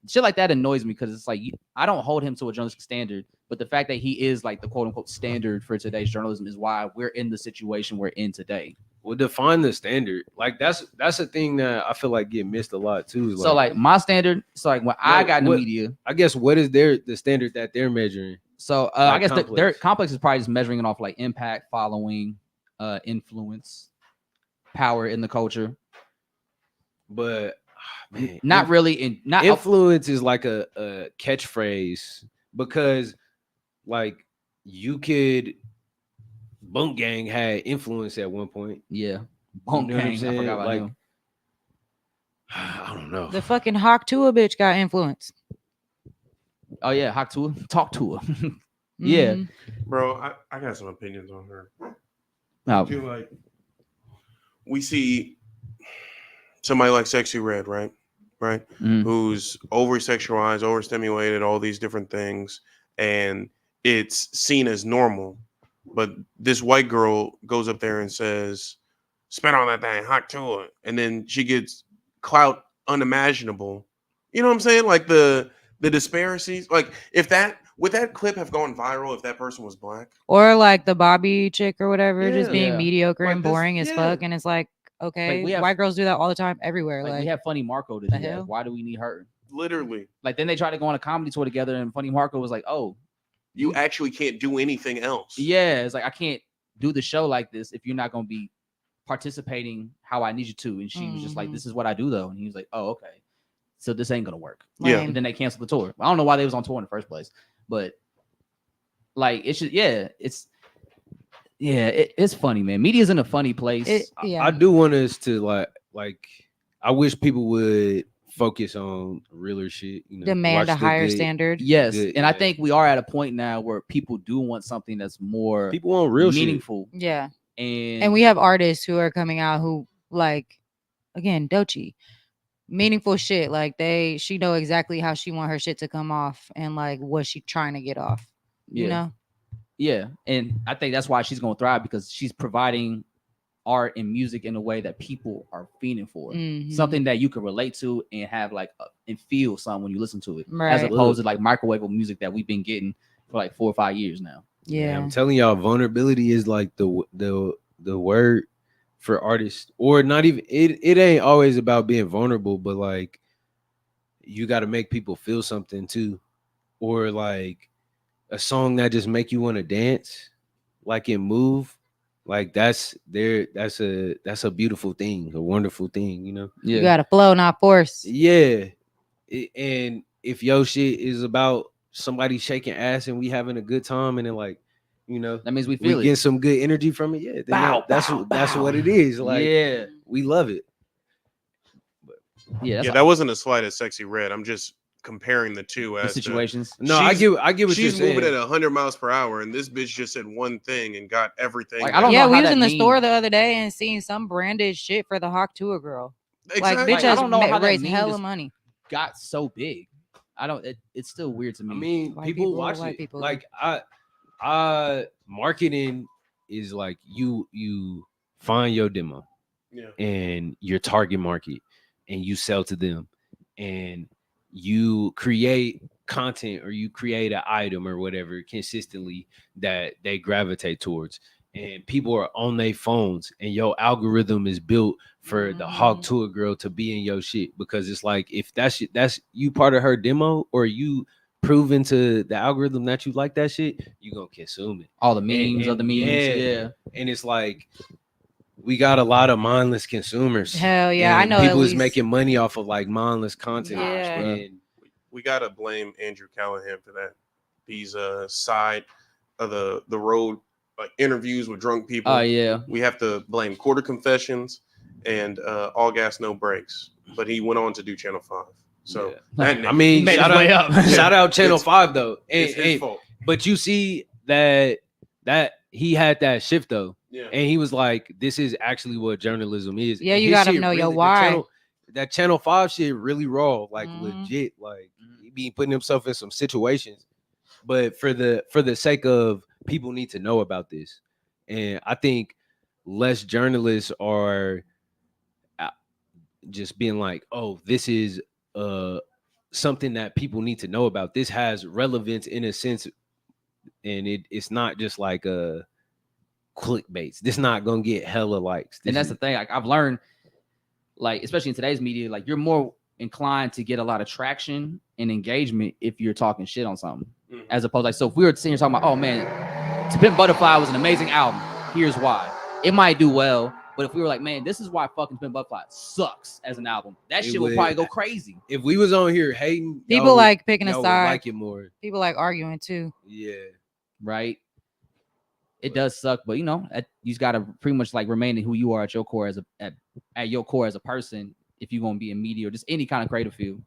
Shit like that annoys me because it's like I don't hold him to a journalistic standard, but the fact that he is like the quote unquote standard for today's journalism is why we're in the situation we're in today. Well, define the standard. Like that's a thing that I feel like get missed a lot too. So like my standard, so like when I got in the media, I guess what is the standard that they're measuring? So Like I guess Complex. their complex is probably just measuring it off like impact, following, influence, power in the culture. But man, Not really not influence is like a catchphrase because like you could Bunk Gang had influence at one point. Yeah. You know what I'm I saying? forgot about Like him. I don't know. the fucking Hawk Tua bitch got influence. Oh yeah, Hawk to her. Talk to her. Yeah. Mhm. Bro, I got some opinions on her. Oh, I feel like we see somebody like Sexy Red, right? mm. Who's over sexualized, overstimulated, all these different things, and it's seen as normal. But this white girl goes up there and says, "Spit on that thing, hot to it," and then she gets clout unimaginable. You know what I'm saying? Like the disparities. Like if that would that clip have gone viral if that person was black? Or like the Bobby chick or whatever, just Yeah. being Yeah. mediocre Like and this- boring as yeah. fuck. And it's like, okay, we have- white girls do that all the time everywhere. Like Like, we have Funny Marco to the do that. hell? Why do we need her? Literally, Like then they tried to go on a comedy tour together, and Funny Marco was like, "Oh, you actually can't do anything else. yeah." It's like I can't do the show like this if you're not gonna be participating how I need you to. And she was just like, Mhm. "This is what I do though," and he was like, "Oh, okay." So this ain't gonna work. Yeah. lame. And then they canceled the tour. I don't know why they was on tour in the first place, but like it's just it's funny, man. Media's in a funny place. Yeah. I do want us to like I wish people would focus on realer shit. You know, Demand a watch the higher good- standard. Yes, Good, and I yeah. think we are at a point now where people do want something that's more People want real shit. meaningful, Yeah. and And we have artists who are coming out who like, again, Doechii, meaningful shit. Like she know exactly how she want her shit to come off and like what she trying to get off. You know? yeah, and I think that's why she's gonna thrive because she's providing art and music in a way that people are fiending for. Mhm. Something that you can relate to and have like and feel something when you listen to it, as Right. opposed to like microwave music that we've been getting for like 4 or 5 years now. Yeah. I'm telling y'all, vulnerability is like the word for artists, or not even. It ain't always about being vulnerable, but like you got to make people feel something too, or like a song that just make you want to dance, like and move. Like that's a beautiful thing, a wonderful thing, you know. You gotta flow, not force. Yeah, and if your shit is about somebody shaking ass and we having a good time, and then like, you know, That means we we feel it. get some good energy from it. Yeah, then Bow, that's bow, that's bow. what it is. Like, yeah, we love it. yeah. That's Yeah, that wasn't a slight at Sexy Red. I'm just comparing the two the as to- situations. No, I She's- get what you're she's moving saying. at 100 miles per hour, and this bitch just said one thing and got everything. Like, I don't Yeah, know we how was that in the store mean- the other day and seeing some branded shit for the Hawk Tua girl. Exactly. Like, bitch Like, I has don't know how that raised meme hella just- money. Got so big. I don't. It's still weird to me. I mean, White people people, watch white it. people. Like I marketing is like you find your demo Yeah. and your target market, and you sell to them, and you create content or you create an item or whatever consistently that they gravitate towards, and people are on their phones, and your algorithm is built for the Hawk Mhm. Tour girl to be in your shit, because it's like if that's you part of her demo, or you proven to the algorithm that you like that shit, you gonna consume it. All the memes of the and memes. yeah. Yeah. And it's like we got a lot of mindless consumers. Hell yeah, I and know at people is least- making money off of like mindless content. Yeah. And We gotta blame Andrew Callahan for that. These side of the road like interviews with drunk people. Oh yeah. We have to blame Quarter Confessions and All Gas No Brakes. But he went on to do Channel 5. So Yeah. that I nigga, mean, Made his shout way out, up. shout out Channel It's- 5 though. it's his fault. But you see that he had that shift though, Yeah. and he was like, "This is actually what journalism is." Yeah, And you his gotta shit know your really- why. that Channel 5 shit really raw, like Mhm. legit. Like he be putting himself in some situations, but for the sake of people need to know about this, and I think less journalists are just being like, "Oh, this is something that people need to know about. This has relevance in a sense, and it's not just like a clickbait. This not gonna get hella likes." And that's the thing. Like I've learned, like especially in today's media, like you're more inclined to get a lot of traction and engagement if you're talking shit on something, Mhm. as opposed like so if we were sitting here talking about, oh man, To Pimp Butterfly was an amazing album. Here's why. It might do well, but if we were like, man, this is why fucking To Pimp Butterfly sucks as an album, that It shit would would. probably go crazy, if we was on here hating, People y'all like picking a y'all would side. like it more. People like arguing too. Yeah, right? It does suck, but you know, you just gotta pretty much like remain in who you are at your core as at your core as a person. If you're gonna be in media or just any kind of creative field,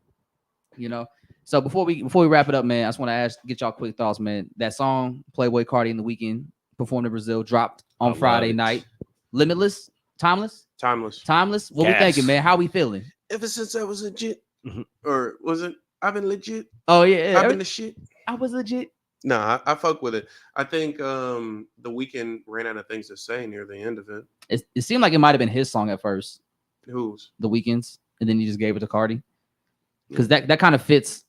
you know. So before we wrap it up, man, I just want to get y'all quick thoughts, man. That song Playboy Cardi in the Weekend performed in Brazil dropped I on love Friday it. night. Limitless, timeless. Timeless. What we Gas. thinking, man? How we feeling? Ever since I was legit, Mhm. or was it? I've been legit. Oh yeah, I've been the shit. I was legit. Nah, I fuck with it. I think the Weeknd ran out of things to say near the end of it. It seemed like it might have been his song at first, Who's? The Weeknd's, and then he just gave it to Cardi, because that kind of fits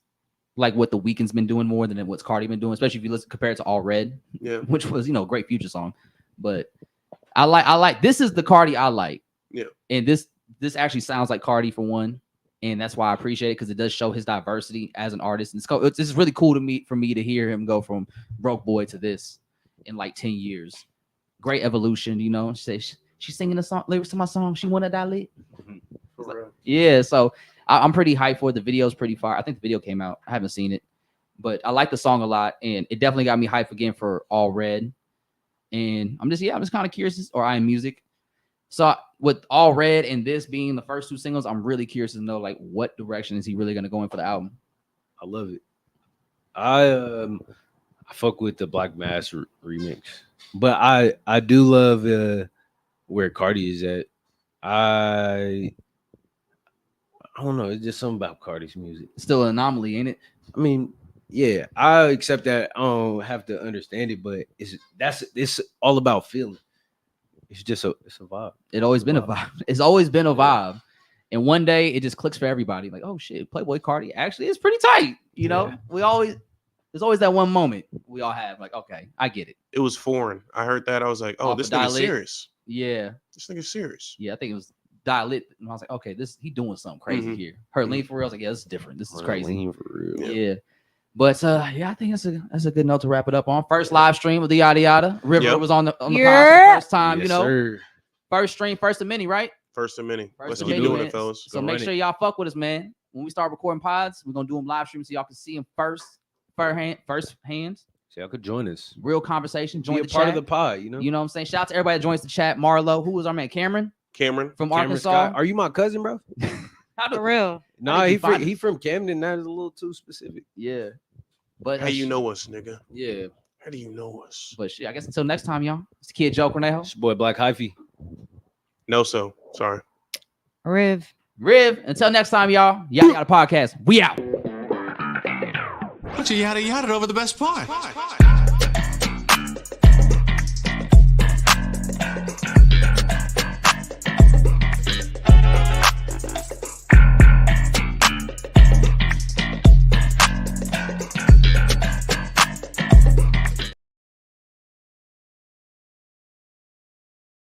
like what The Weeknd's been doing more than what's Cardi been doing, especially if you listen compare it to All Red, Yeah. which was a great Future song. But I like this is the Cardi I like. Yeah. And this actually sounds like Cardi for one, and that's why I appreciate it, because it does show his diversity as an artist. And it's just really cool for me to hear him go from broke boy to this in like 10 years. Great evolution, you know. She's singing the song lyrics to my song. She wanna die lit. For real. Yeah, so I'm pretty hyped for it. The video's pretty fire. I think the video came out. I haven't seen it, but I like the song a lot, and it definitely got me hyped again for All Red. And I'm just kind of curious, or I Am Music. So with All Red and this being the first two singles, I'm really curious to know like what direction is he really gonna go in for the album. I love it. I fuck with the Black Mass remix, but I do love where Cardi is at. I don't know. It's just something about Cardi's music. Still an anomaly, ain't it? I mean, yeah, I accept that. I don't have to understand it, but it's all about feeling. It's a vibe. It always been a vibe. It's always been a vibe. And one day it just clicks for everybody. Like, oh shit, Playboy Cardi actually is pretty tight. You know, there's always that one moment we all have. Like, okay, I get it. It was foreign. I heard that. I was like, oh, Off this of Die nigga's Lit? serious. Yeah. This nigga's serious. Yeah, I think it was Die Lit. And I was like, okay, he doing something crazy Mhm. here. Her Lean for real. I was like, yeah, this is different. This is crazy. Lean for real. Yeah. But yeah, I think that's a good note to wrap it up on. First live stream of the Yadda Yadda. River Yep. was on the pod for Yeah. the first time, Yes, you know. sir. First stream, first of many, right? First of many. First Let's of keep many, doing man. it, fellas. So Go make run sure y'all fuck with us, man. When we start recording pods, we're gonna do them live streams so y'all can see them first hands. So y'all could join us. Real conversation. Join Be a the part chat. of the pod, you know. You know what I'm saying? Shout out to everybody that joins the chat. Marlo, who was our man? Cameron Cameron. from Cameron Arkansas. Scott. Are you my cousin, bro? How do- For real. Nah, think you find he from Camden. That is a little too specific. Yeah. But How you know us, nigga? Yeah. How do you know us? But shit, I guess until next time, y'all. It's the Kid Joe Cornejo. It's your boy Black Hyphy. No, so sorry. Riv. Riv. Until next time, y'all. Y'all got a podcast. We out. But you yada yada over the best part.